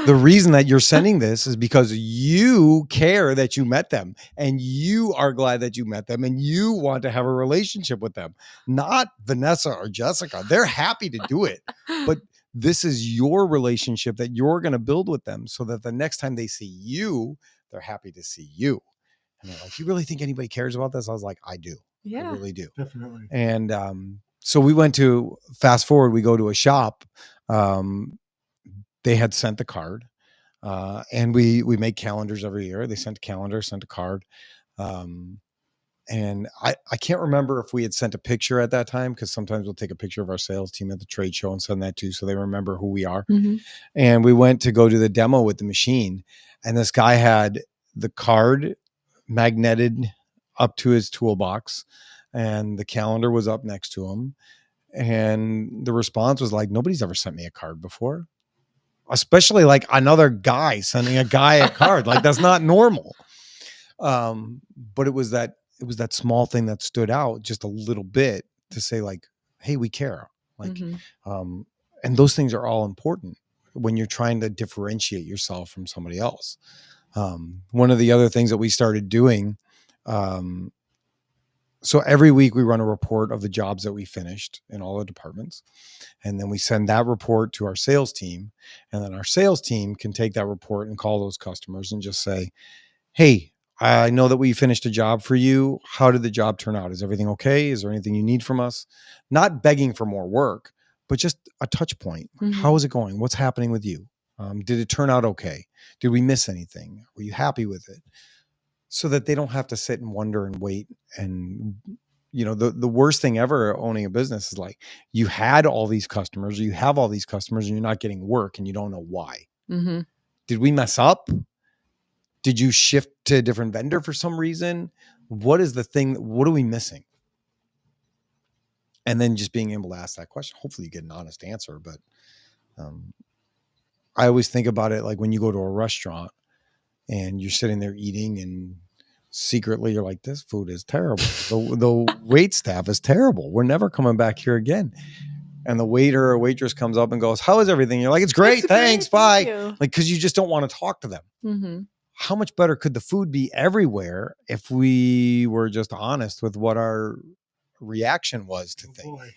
The reason that you're sending this is because you care that you met them and you are glad that you met them and you want to have a relationship with them, not Vanessa or Jessica. They're happy to do it, but this is your relationship that you're going to build with them so that the next time they see you, they're happy to see you. And they're like, you really think anybody cares about this? I was like, I do. Yeah, I really do. Definitely. And, so we went to fast forward, we go to a shop. They had sent the card, and we make calendars every year. They sent a calendar, sent a card. And I can't remember if we had sent a picture at that time, because sometimes we'll take a picture of our sales team at the trade show and send that too, so they remember who we are. Mm-hmm. And we went to go to the demo with the machine, and this guy had the card magneted up to his toolbox, and the calendar was up next to him. And the response was like, nobody's ever sent me a card before, especially like another guy sending a guy a card. Like, that's not normal. But it was that small thing that stood out just a little bit to say like, hey, we care. Like, mm-hmm. And those things are all important when you're trying to differentiate yourself from somebody else. One of the other things that we started doing, so every week we run a report of the jobs that we finished in all the departments. And then we send that report to our sales team. And then our sales team can take that report and call those customers and just say, hey, I know that we finished a job for you. How did the job turn out? Is everything okay? Is there anything you need from us? Not begging for more work, but just a touch point. Mm-hmm. How is it going? What's happening with you? Did it turn out okay? Did we miss anything? Were you happy with it? So that they don't have to sit and wonder and wait. And, the worst thing ever owning a business is like, you had all these customers, or you have all these customers, and you're not getting work and you don't know why. Mm-hmm. Did we mess up? Did you shift to a different vendor for some reason? What is the thing? What are we missing? And then just being able to ask that question. Hopefully you get an honest answer. But I always think about it like when you go to a restaurant and you're sitting there eating, and secretly you're like, this food is terrible. The wait staff is terrible. We're never coming back here again. And the waiter or waitress comes up and goes, how is everything? You're like, it's great. Thanks. Bye. Like, because you just don't want to talk to them. Mm-hmm. How much better could the food be everywhere if we were just honest with what our reaction was to things? Boy.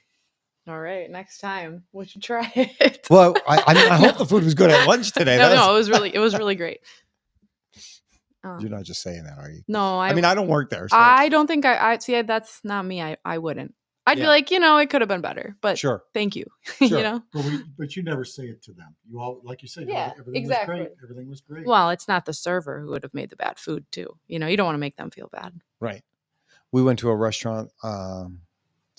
All right, next time we should try it. Well, I hope the food was good at lunch today. No, it was really great. You're not just saying that, are you? No, I mean, I don't work there. So. I don't think I see. That's not me. I wouldn't. I'd be like, it could have been better, but sure. Thank you. Sure. But you never say it to them. You all, like you said, everything was great. Everything was great. Well, it's not the server who would have made the bad food too. You don't want to make them feel bad. Right. We went to a restaurant a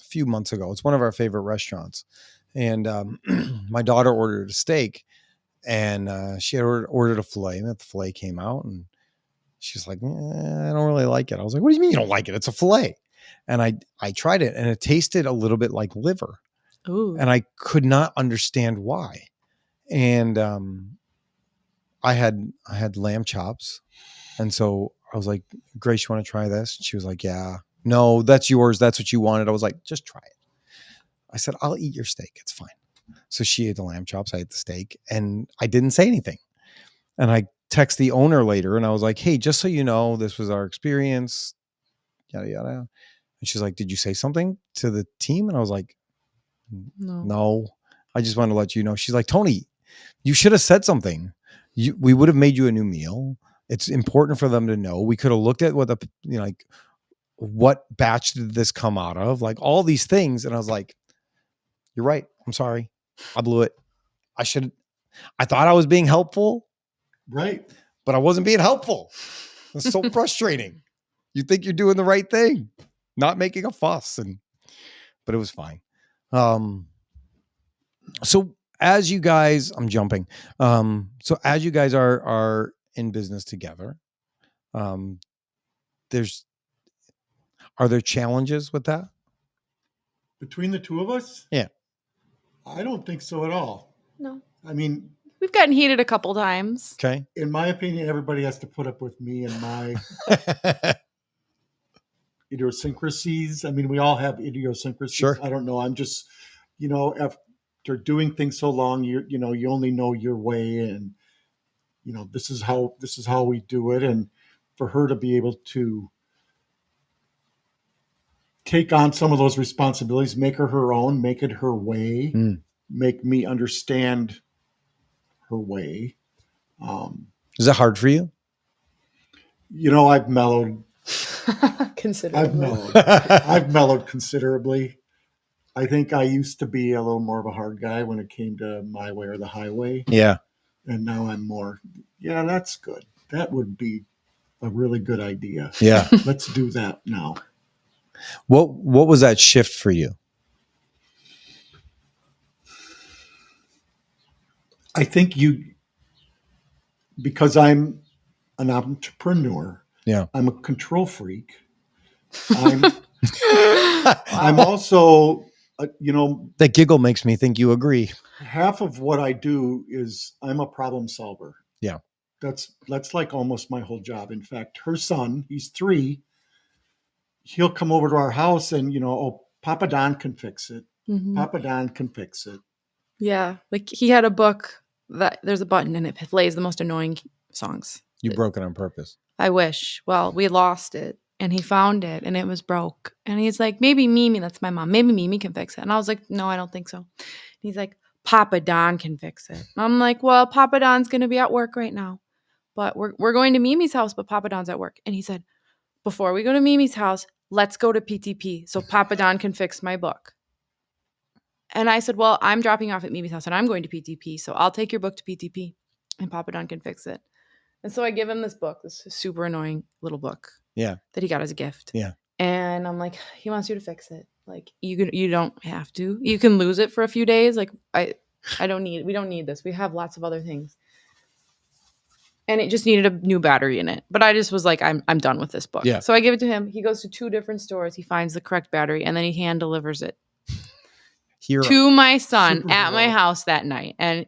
few months ago. It's one of our favorite restaurants. And my daughter ordered a steak, and she had ordered a filet, and the filet came out, and she's like, I don't really like it. I was like, what do you mean you don't like it? It's a filet. And I tried it, and it tasted a little bit like liver. Ooh. And I could not understand why. And I had lamb chops. And so I was like, Grace, you want to try this? And she was like, yeah. No, that's yours. That's what you wanted. I was like, just try it. I said, I'll eat your steak. It's fine. So she ate the lamb chops. I ate the steak, and I didn't say anything. And I text the owner later, and I was like, hey, just so you know, this was our experience, yada, yada. And she's like, did you say something to the team? And I was like, no, I just wanted to let you know. She's like, Tony, you should have said something. We would have made you a new meal. It's important for them to know. We could have looked at what what batch did this come out of? Like all these things. And I was like, you're right. I'm sorry. I blew it. I thought I was being helpful. Right. But I wasn't being helpful. It's so frustrating. You think you're doing the right thing, not making a fuss, but it was fine. So as you guys, I'm jumping. So as you guys are in business together, are there challenges with that? Between the two of us? Yeah. I don't think so at all. No. I mean, We've gotten heated a couple times. Okay. in my opinion, everybody has to put up with me and my idiosyncrasies. I mean, we all have idiosyncrasies. Sure. I don't know. I'm just, after doing things so long, you only know your way, and this is how we do it. And for her to be able to take on some of those responsibilities, make her own, make it her way, make me understand her way. Is that hard for you? I've mellowed. Considerably. I've mellowed considerably. I think I used to be a little more of a hard guy when it came to my way or the highway. Yeah. And now I'm more, that's good. That would be a really good idea. Yeah. Let's do that now. What was that shift for you? I think because I'm an entrepreneur. Yeah. I'm a control freak. I'm also, that giggle makes me think you agree. half of what I do is I'm a problem solver. Yeah. That's like almost my whole job. In fact, her son, he's 3. He'll come over to our house and, Papa Don can fix it. Mm-hmm. Papa Don can fix it. Yeah. Like he had a book that there's a button and it plays the most annoying songs. You broke it on purpose. I wish. Well, we lost it and he found it and it was broke. And he's like, maybe Mimi, that's my mom. Maybe Mimi can fix it. And I was like, no, I don't think so. And he's like, Papa Don can fix it. And I'm like, well, Papa Don's going to be at work right now. But we're going to Mimi's house, but Papa Don's at work. And he said, before we go to Mimi's house, let's go to PTP so Papa Don can fix my book. And I said, well, I'm dropping off at Mimi's house and I'm going to PTP. So I'll take your book to PTP and Papa Don can fix it. And so I give him this book, this super annoying little book. Yeah. That he got as a gift. Yeah. And I'm like, he wants you to fix it. Like you don't have to. You can lose it for a few days. Like we don't need this. We have lots of other things. And it just needed a new battery in it. But I just was like, I'm done with this book. Yeah. So I give it to him. He goes to 2 different stores. He finds the correct battery and then he hand delivers it to my son Super at my hero. house that night. And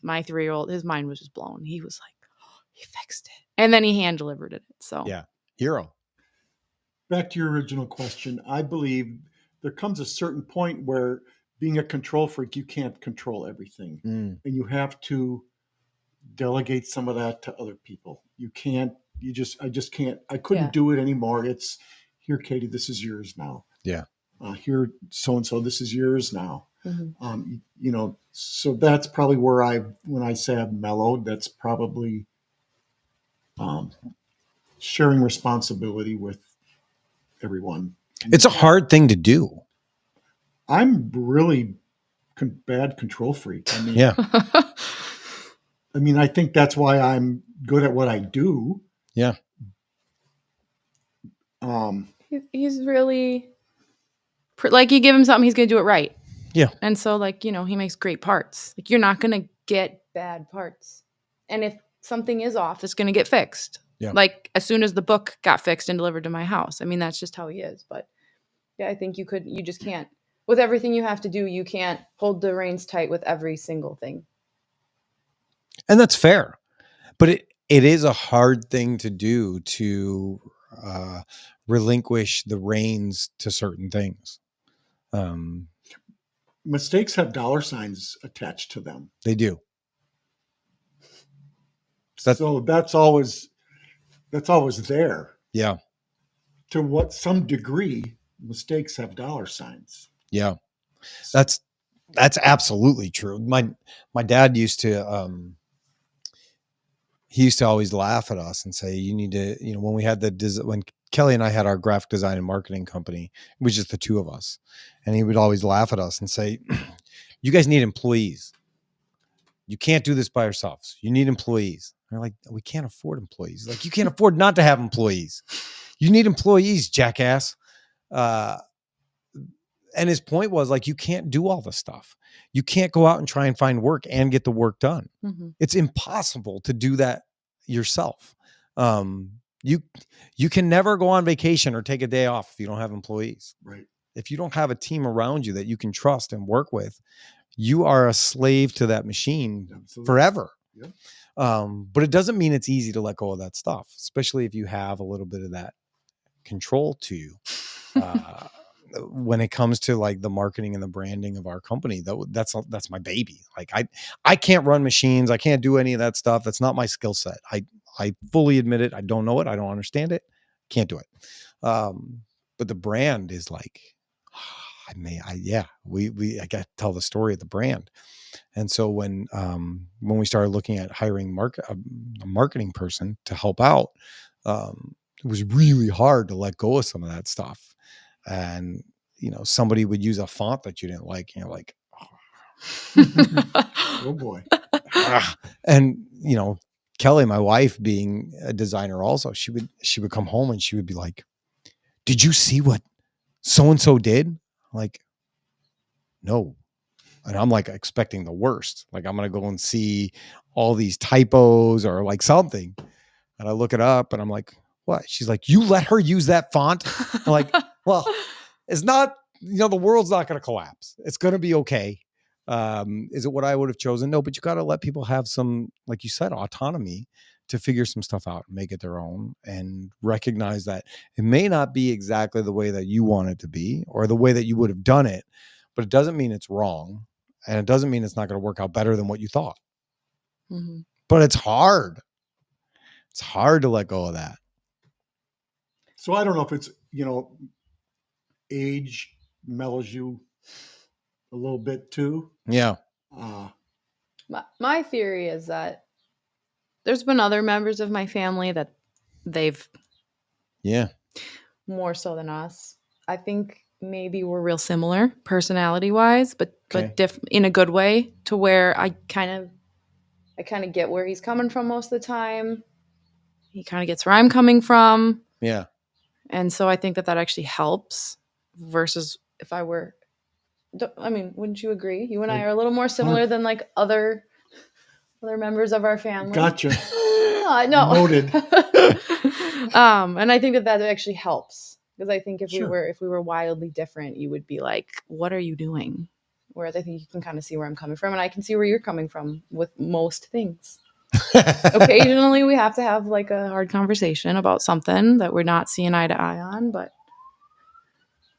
my 3-year-old, his mind was just blown. He was like, oh, he fixed it. And then he hand delivered it. So Yeah. Hero. Back to your original question. I believe there comes a certain point where being a control freak, you can't control everything. And you have to delegate some of that to other people. I just can't. I couldn't do it anymore. It's here, Katie, this is yours now. Yeah. Here, so-and-so, this is yours now. Mm-hmm. So that's probably where when I say I've mellowed, that's probably sharing responsibility with everyone. It's a hard thing to do. I'm really bad control freak. I mean, Yeah. I think that's why I'm good at what I do. Yeah. He's really like, you give him something, he's going to do it right. Yeah. And so he makes great parts. Like you're not going to get bad parts. And if something is off, it's going to get fixed. Yeah. Like as soon as the book got fixed and delivered to my house. I mean, that's just how he is. But yeah, I think you just can't, with everything you have to do, you can't hold the reins tight with every single thing. And that's fair. But it is a hard thing to do, to relinquish the reins to certain things. Mistakes have $ attached to them. They do. So that's always there. Yeah. To some degree, mistakes have $. Yeah. That's absolutely true. My dad used to he used to always laugh at us and say, you need to, when we had when Kelly and I had our graphic design and marketing company, it was just the 2 of us. And he would always laugh at us and say, you guys need employees. You can't do this by yourselves. You need employees. They're like, we can't afford employees. Like, you can't afford not to have employees. You need employees, jackass. And his point was like, you can't do all the stuff. You can't go out and try and find work and get the work done. Mm-hmm. It's impossible to do that yourself. You can never go on vacation or take a day off if you don't have employees. Right. If you don't have a team around you that you can trust and work with, you are a slave to that machine forever. Yep. But it doesn't mean it's easy to let go of that stuff, especially if you have a little bit of that control to you. When it comes to like the marketing and the branding of our company, that's my baby. Like I can't run machines. I can't do any of that stuff. That's not my skill set. I fully admit it. I don't know it. I don't understand it. Can't do it. But the brand is like, I got to tell the story of the brand. And so when we started looking at hiring a marketing person to help out, it was really hard to let go of some of that stuff. And, somebody would use a font that you didn't like, and you're like, oh boy. And, Kelly, my wife, being a designer also, she would come home and she would be like, did you see what so-and-so did? I'm like, no. And I'm like expecting the worst. Like, I'm going to go and see all these typos or like something. And I look it up and I'm like, what? She's like, you let her use that font? I'm like, well, it's not, the world's not going to collapse. It's going to be okay. Is it what I would have chosen? No, but you got to let people have some, like you said, autonomy to figure some stuff out and make it their own, and recognize that it may not be exactly the way that you want it to be or the way that you would have done it, but it doesn't mean it's wrong. And it doesn't mean it's not going to work out better than what you thought. Mm-hmm. But it's hard. It's hard to let go of that. So I don't know if it's, age mellows you a little bit too. Yeah. My theory is that there's been other members of my family that they've more so than us. I think maybe we're real similar personality wise, but in a good way, to where I kind of get where he's coming from most of the time. He kind of gets where I'm coming from. Yeah. And so I think that actually helps versus if I were, wouldn't you agree? You and I are a little more similar than like other members of our family. Gotcha. No. Noted. And I think that actually helps, because I think if we were wildly different, you would be like, what are you doing? Whereas I think you can kind of see where I'm coming from, and I can see where you're coming from with most things. Occasionally we have to have like a hard conversation about something that we're not seeing eye to eye on, but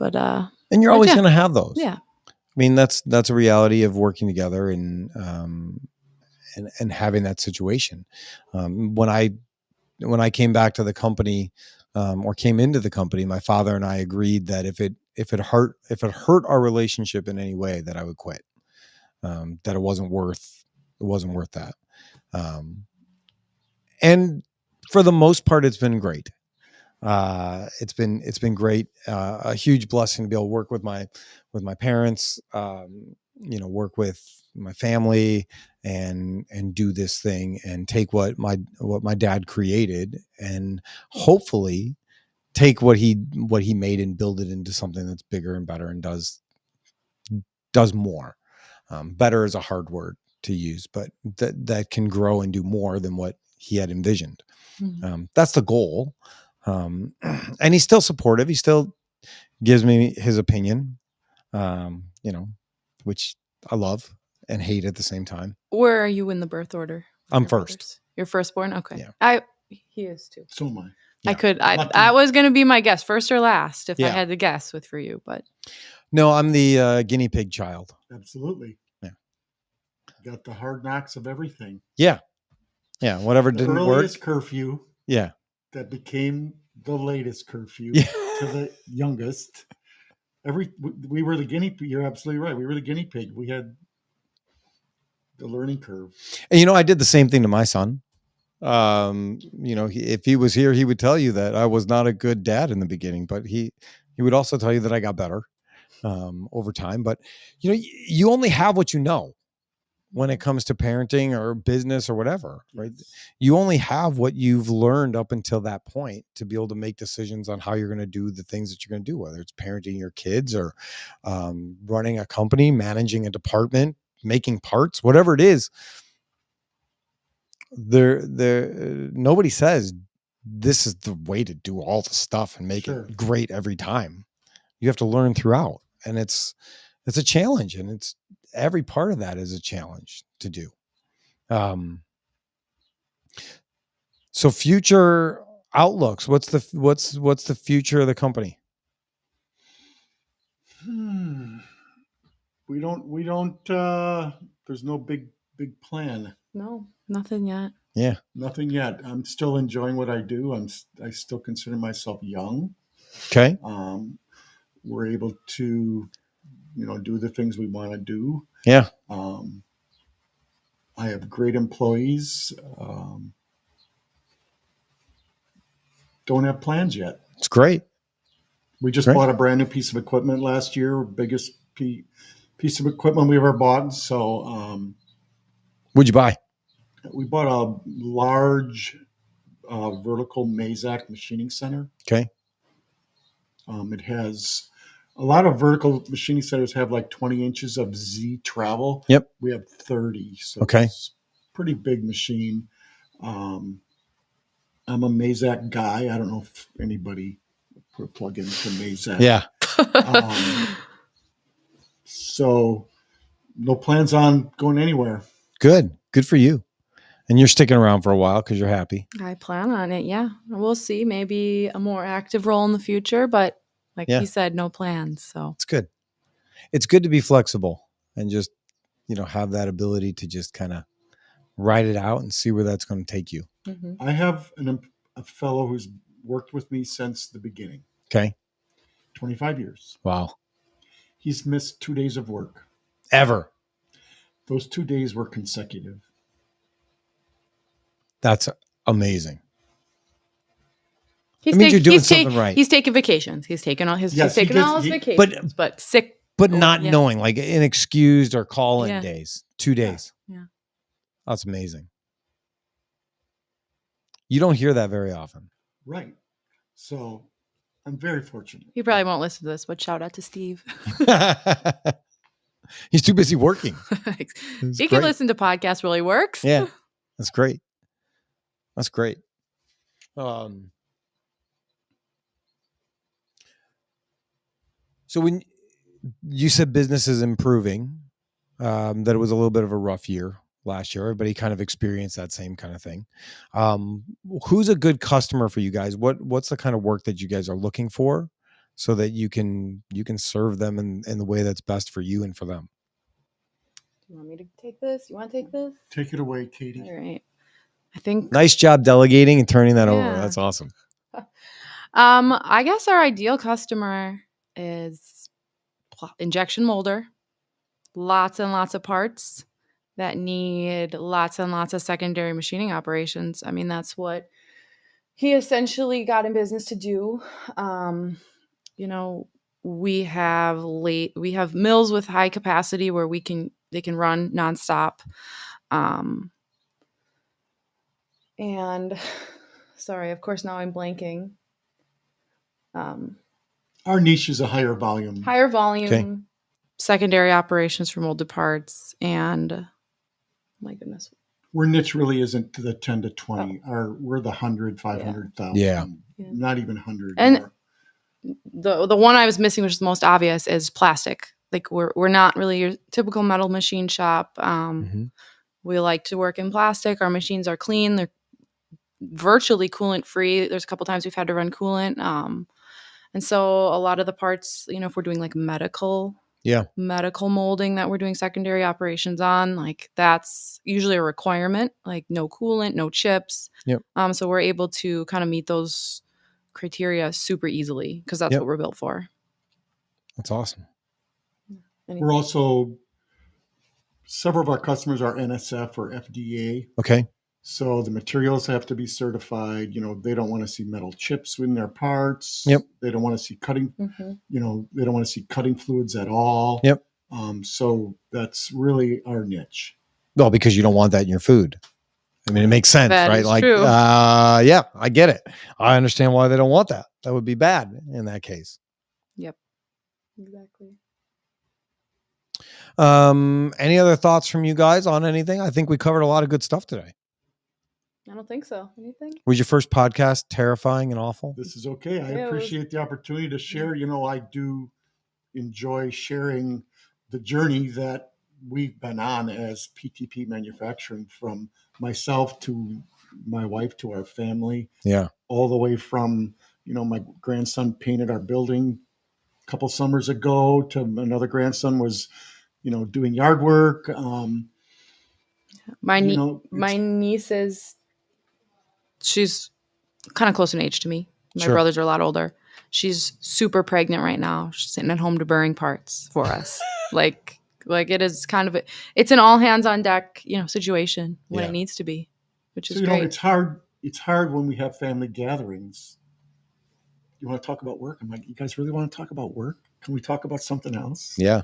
and you're always going to have those. Yeah. I mean, that's a reality of working together and having that situation. When I came back to the company, or came into the company, my father and I agreed that if it hurt our relationship in any way, that I would quit. That it wasn't worth that. And for the most part, it's been great. It's been great. A huge blessing to be able to work with my parents, work with my family and do this thing and take what my dad created, and hopefully take what he made and build it into something that's bigger and better and does more. Better is a hard word to use, but that can grow and do more than what he had envisioned. Mm-hmm. That's the goal. And he's still supportive. He still gives me his opinion, which I love and hate at the same time. Where are you in the birth order? I'm first. Brothers? You're firstborn? Okay. Yeah. He is too. So am I. Yeah. I was going to be my guess, first or last, if I had to guess for you, but. No, I'm the guinea pig child. Absolutely. Yeah. Got the hard knocks of everything. Yeah. Yeah. Whatever didn't work. Earliest curfew. Yeah. That became the latest curfew to the youngest. We were the guinea pig. You're absolutely right. We were the guinea pig. We had the learning curve. And I did the same thing to my son. If he was here, he would tell you that I was not a good dad in the beginning, but he would also tell you that I got better over time. But you only have what you know. when it comes to parenting or business or whatever, right? Yes. You only have what you've learned up until that point to be able to make decisions on how you're going to do the things that you're going to do, whether it's parenting your kids or running a company, managing a department, making parts, whatever it is. Nobody says this is the way to do all the stuff and make Sure. it great every time. You have to learn throughout, and it's a challenge, and it's every part of that is a challenge to do. So future outlooks, what's the future of the company? We don't, there's no big plan. No, nothing yet. Yeah. Nothing yet. I'm still enjoying what I do. I still consider myself young. Okay. We're able to, do the things we want to do. Yeah. I have great employees. Don't have plans yet. It's great. We just bought a brand new piece of equipment last year, biggest piece of equipment we ever bought. So, What'd you buy? We bought a large vertical Mazak machining center. Okay. It has a lot of vertical machining centers have like 20 inches of Z travel. Yep. We have 30. So okay. It's a pretty big machine. I'm a Mazak guy. I don't know if anybody put a plug in for Mazak. Yeah. So no plans on going anywhere. Good for you. And you're sticking around for a while because you're happy. I plan on it. Yeah. We'll see. Maybe a more active role in the future, but like he said, no plans. So it's good. It's good to be flexible and just, have that ability to just kind of ride it out and see where that's going to take you. Mm-hmm. I have a fellow who's worked with me since the beginning. Okay. 25 years. Wow. He's missed 2 days of work. Ever. Those 2 days were consecutive. That's amazing. He's you're doing something right. He's taking vacations. He's taking all his vacations, but sick. But not knowing, like inexcused or call-in days. 2 days. Yeah. That's amazing. You don't hear that very often. Right. So I'm very fortunate. He probably won't listen to this, but shout out to Steve. He's too busy working. He can listen to podcasts while he works. Yeah. That's great. That's great. So when you said business is improving, that it was a little bit of a rough year last year. Everybody kind of experienced that same kind of thing. Who's a good customer for you guys? What's the kind of work that you guys are looking for so that you can serve them in the way that's best for you and for them? Do you want me to take this? You want to take this? Take it away, Katie. All right. I think nice job delegating and turning that over. That's awesome. I guess our ideal customer is injection molder, lots and lots of parts that need lots and lots of secondary machining operations. I mean, that's what he essentially got in business to do. We have mills with high capacity where they can run nonstop. And sorry, of course, now I'm blanking. Our niche is a higher volume. Okay. Secondary operations for molded parts, and my goodness. Our niche really isn't the 10 to 20. We're the 100, 500,000. Yeah. Not even 100. And the one I was missing, which is the most obvious, is plastic. Like we're not really your typical metal machine shop. We like to work in plastic. Our machines are clean. They're virtually coolant free. There's a couple times we've had to run coolant. And so a lot of the parts, if we're doing like medical molding that we're doing secondary operations on, like that's usually a requirement, like no coolant, no chips. Yep. So we're able to kind of meet those criteria super easily because that's what we're built for. That's awesome. We're also, several of our customers are NSF or FDA. Okay. So the materials have to be certified. They don't want to see metal chips in their parts. Yep. They don't want to see cutting, they don't want to see cutting fluids at all. Yep. So that's really our niche. Well, because you don't want that in your food. I mean, it makes sense, That right? is Like, true. yeah, I get it. I understand why they don't want that. That would be bad in that case. Yep. Exactly. Any other thoughts from you guys on anything? I think we covered a lot of good stuff today. I don't think so. Anything? Was your first podcast terrifying and awful? This is okay. I Yeah, it was- appreciate the opportunity to share. You know, I do enjoy sharing the journey that we've been on as PTP Manufacturing, from myself to my wife to our family, Yeah. all the way from, you know, my grandson painted our building a couple summers ago to another grandson was, you know, doing yard work. My You know, my niece is, she's kind of close in age to me. My Sure. brothers are a lot older. She's super pregnant right now. She's sitting at home deburring parts for us. like it is kind of it's an all hands on deck, situation when Yeah. it needs to be, which is so, you know, great. it's hard. It's hard when we have family gatherings. You want to talk about work? I'm like, you guys really want to talk about work? Can we talk about something else? Yeah.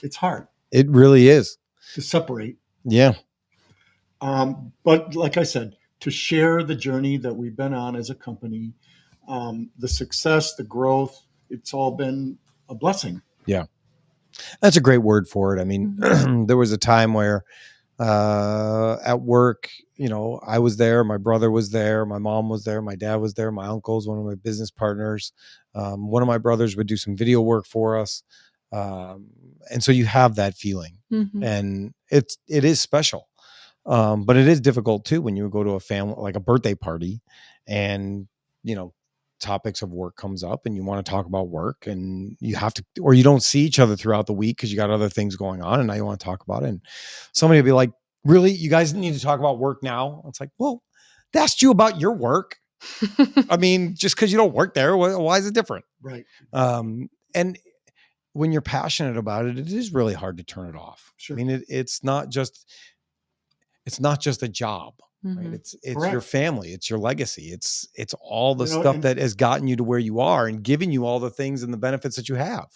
It's hard It really is. to separate. Yeah. But like I said, to share the journey that we've been on as a company, the success, the growth, it's all been a blessing. Yeah. That's a great word for it. I mean, there was a time where at work, I was there, my brother was there, my mom was there, my dad was there, my uncle's one of my business partners. One of my brothers would do some video work for us. And so you have that feeling, and it is special. But it is difficult too when you go to a family, like a birthday party, and topics of work comes up and you want to talk about work, and you have to, or you don't see each other throughout the week because you got other things going on, and now you want to talk about it. And somebody will be like, really, you guys need to talk about work now? It's like, well, they asked you about your work. I mean, just because you don't work there, why is it different? Right. And when you're passionate about it, it is really hard to turn it off. Sure. I mean, it's not just a job. Right? It's Correct. your family, it's your legacy, it's all the You know, stuff that has gotten you to where you are and given you all the things and the benefits that you have.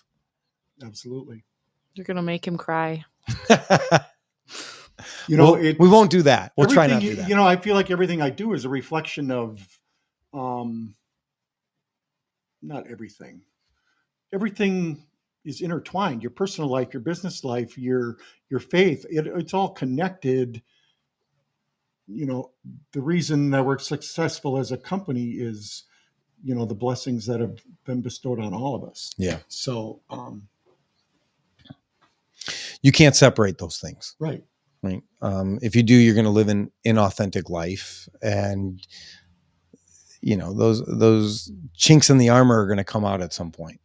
Absolutely. You're gonna make him cry. You know, we won't do that. We'll try not to do that. You know, I feel like everything I do is a reflection of, not everything. Everything is intertwined. Your personal life, your business life, your faith. It's all connected. You know, the reason that we're successful as a company is, the blessings that have been bestowed on all of us. Yeah. So, you can't separate those things. right. Right. If you do, you're going to live an inauthentic life, and those chinks in the armor are going to come out at some point.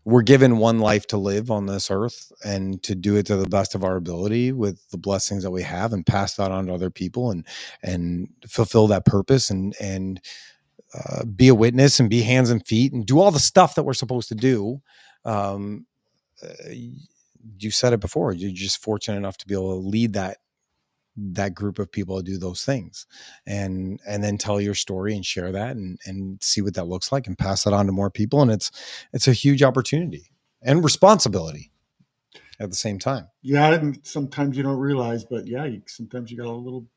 We're given one life to live on this earth, and to do it to the best of our ability with the blessings that we have, and pass that on to other people, and fulfill that purpose, and be a witness, and be hands and feet, and do all the stuff that we're supposed to do. You said it before, you're just fortunate enough to be able to lead that group of people to do those things, and then tell your story and share that, and see what that looks like, and pass that on to more people. And it's a huge opportunity and responsibility at the same time. Yeah. And sometimes you don't realize, but yeah, sometimes you got a little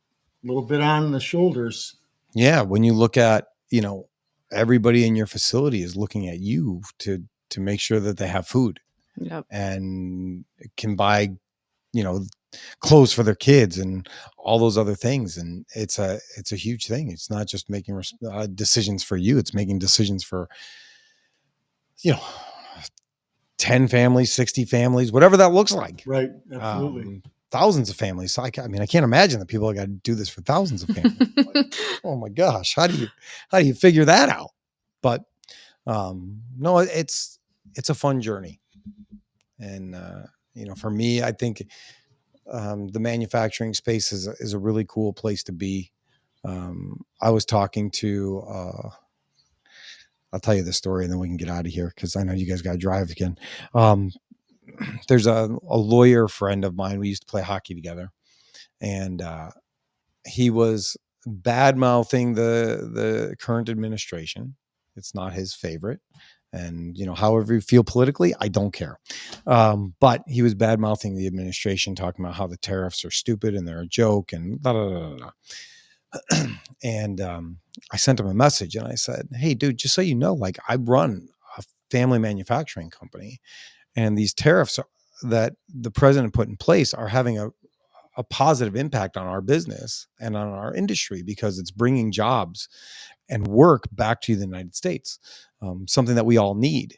bit on the shoulders. Yeah. When you look at, everybody in your facility is looking at you to make sure that they have food. Yep. And can buy, clothes for their kids and all those other things. And it's a huge thing. It's not just making decisions for you. It's making decisions for, 10 families, 60 families, whatever that looks like. Right. Absolutely. Thousands of families. So I can't imagine that people got to do this for thousands of families. Like, oh my gosh. How do you figure that out? But, no, it's a fun journey. And, for me, I think, the manufacturing space is a really cool place to be. I was talking to, I'll tell you the story and then we can get out of here, because I know you guys got to drive again. There's a lawyer friend of mine. We used to play hockey together, and he was bad mouthing the current administration. It's not his favorite. And, however you feel politically, I don't care. But he was bad mouthing the administration, talking about how the tariffs are stupid and they're a joke and da, da, da, da, da. And I sent him a message and I said, hey, dude, just so you know, like I run a family manufacturing company, and these tariffs that the president put in place are having a positive impact on our business and on our industry because it's bringing jobs and work back to the United States, something that we all need.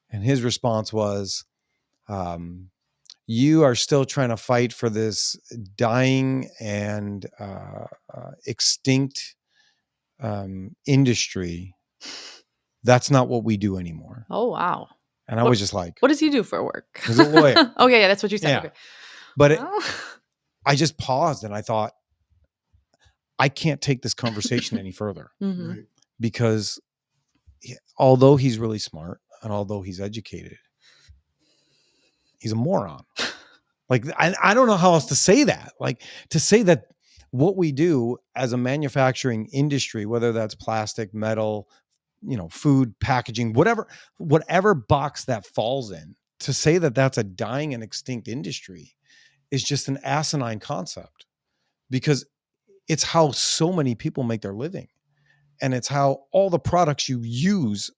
And his response was, you are still trying to fight for this dying and extinct industry. That's not what we do anymore. Oh, wow. And I was just like, what does he do for work? He's a lawyer. Oh, yeah, that's what you said. Yeah. Okay. But I just paused and I thought, I can't take this conversation any further Mm-hmm. because although he's really smart and although he's educated, he's a moron. Like, I don't know how else to say that. Like, to say that what we do as a manufacturing industry, whether that's plastic, metal, food, packaging, whatever box that falls in, to say that that's a dying and extinct industry is just an asinine concept, because it's how so many people make their living. And it's how all the products you use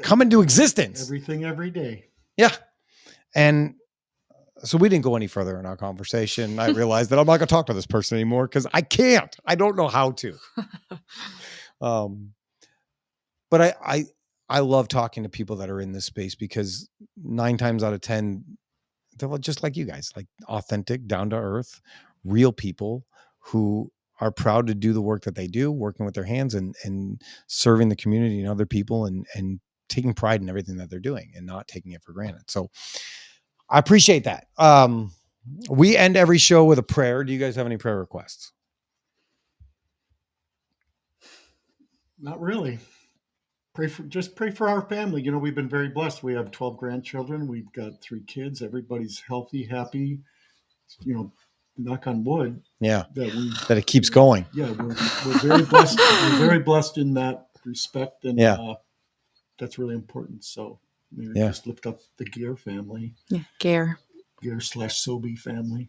come into existence. Everything, every day. Yeah. And so we didn't go any further in our conversation. I realized that I'm not going to talk to this person anymore because I can't. I don't know how to. But I love talking to people that are in this space because 9 times out of 10, they're just like you guys, like authentic, down to earth, real people who are proud to do the work that they do, working with their hands and serving the community and other people and taking pride in everything that they're doing and not taking it for granted. So I appreciate that. We end every show with a prayer. Do you guys have any prayer requests? Not really. Pray for our family. We've been very blessed. We have 12 grandchildren. We've got 3 kids. Everybody's healthy, happy. Knock on wood. Yeah. That it keeps going. Yeah, we're very blessed. We're very blessed in that respect, and that's really important. So maybe just lift up the Gehr family. Yeah, Gehr / Sobbe family.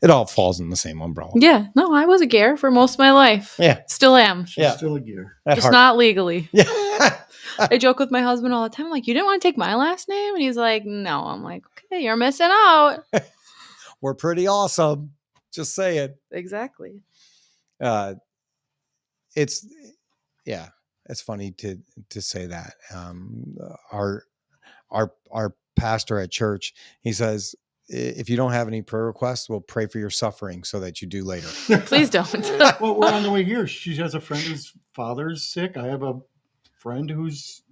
It all falls in the same umbrella. Yeah. No, I was a Gehr for most of my life. Yeah. Still am. She's still a Gehr. Just not legally. Yeah. I joke with my husband all the time. I'm like, you didn't want to take my last name? And he's like, no. I'm like, okay, you're missing out. We're pretty awesome. Just saying. Exactly. It's funny to say that. Our pastor at church, he says, if you don't have any prayer requests, we'll pray for your suffering so that you do later. Please don't. Well, we're on the way here. She has a friend whose father's sick. I have a friend who's,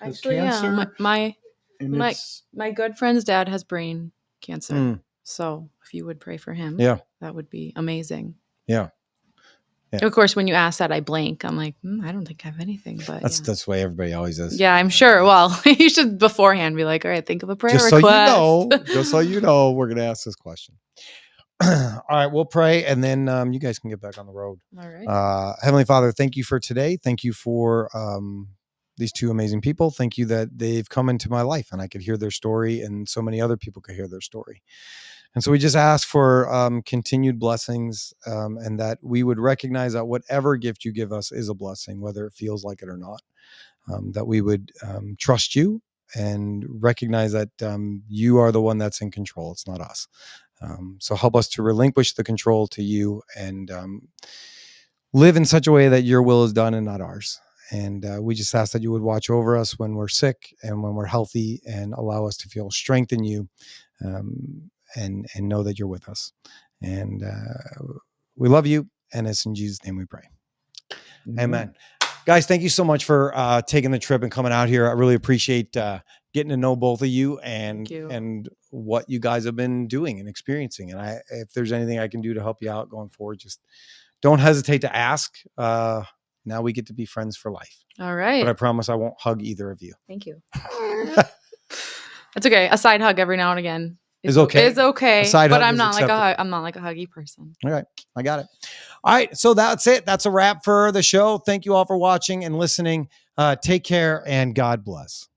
has cancer. Yeah, my good friend's dad has brain cancer. So if you would pray for him, that would be amazing. Yeah. Of course, when you ask that, I blank. I'm like, I don't think I have anything. But that's the way everybody always is. Yeah, I'm sure. Well, you should beforehand be like, all right, think of a prayer request. Just so you know, we're going to ask this question. All right, we'll pray, and then you guys can get back on the road. All right. Heavenly Father, thank you for today. Thank you for these 2 amazing people. Thank you that they've come into my life, and I could hear their story, and so many other people could hear their story. And so we just ask for continued blessings, and that we would recognize that whatever gift you give us is a blessing, whether it feels like it or not. That we would trust you and recognize that you are the one that's in control. It's not us. So help us to relinquish the control to you and live in such a way that your will is done and not ours. And we just ask that you would watch over us when we're sick and when we're healthy, and allow us to feel strength in you. And know that you're with us. And we love you. And it's in Jesus' name we pray. Amen. Guys, thank you so much for taking the trip and coming out here. I really appreciate getting to know both of you and what you guys have been doing and experiencing. And if there's anything I can do to help you out going forward, just don't hesitate to ask. Now we get to be friends for life. All right. But I promise I won't hug either of you. Thank you. That's okay. A side hug every now and again. is okay. It's okay. A side But hug I'm is not like acceptable. I'm not like a huggy person. All right. I got it. All right. So that's it. That's a wrap for the show. Thank you all for watching and listening. Take care and God bless.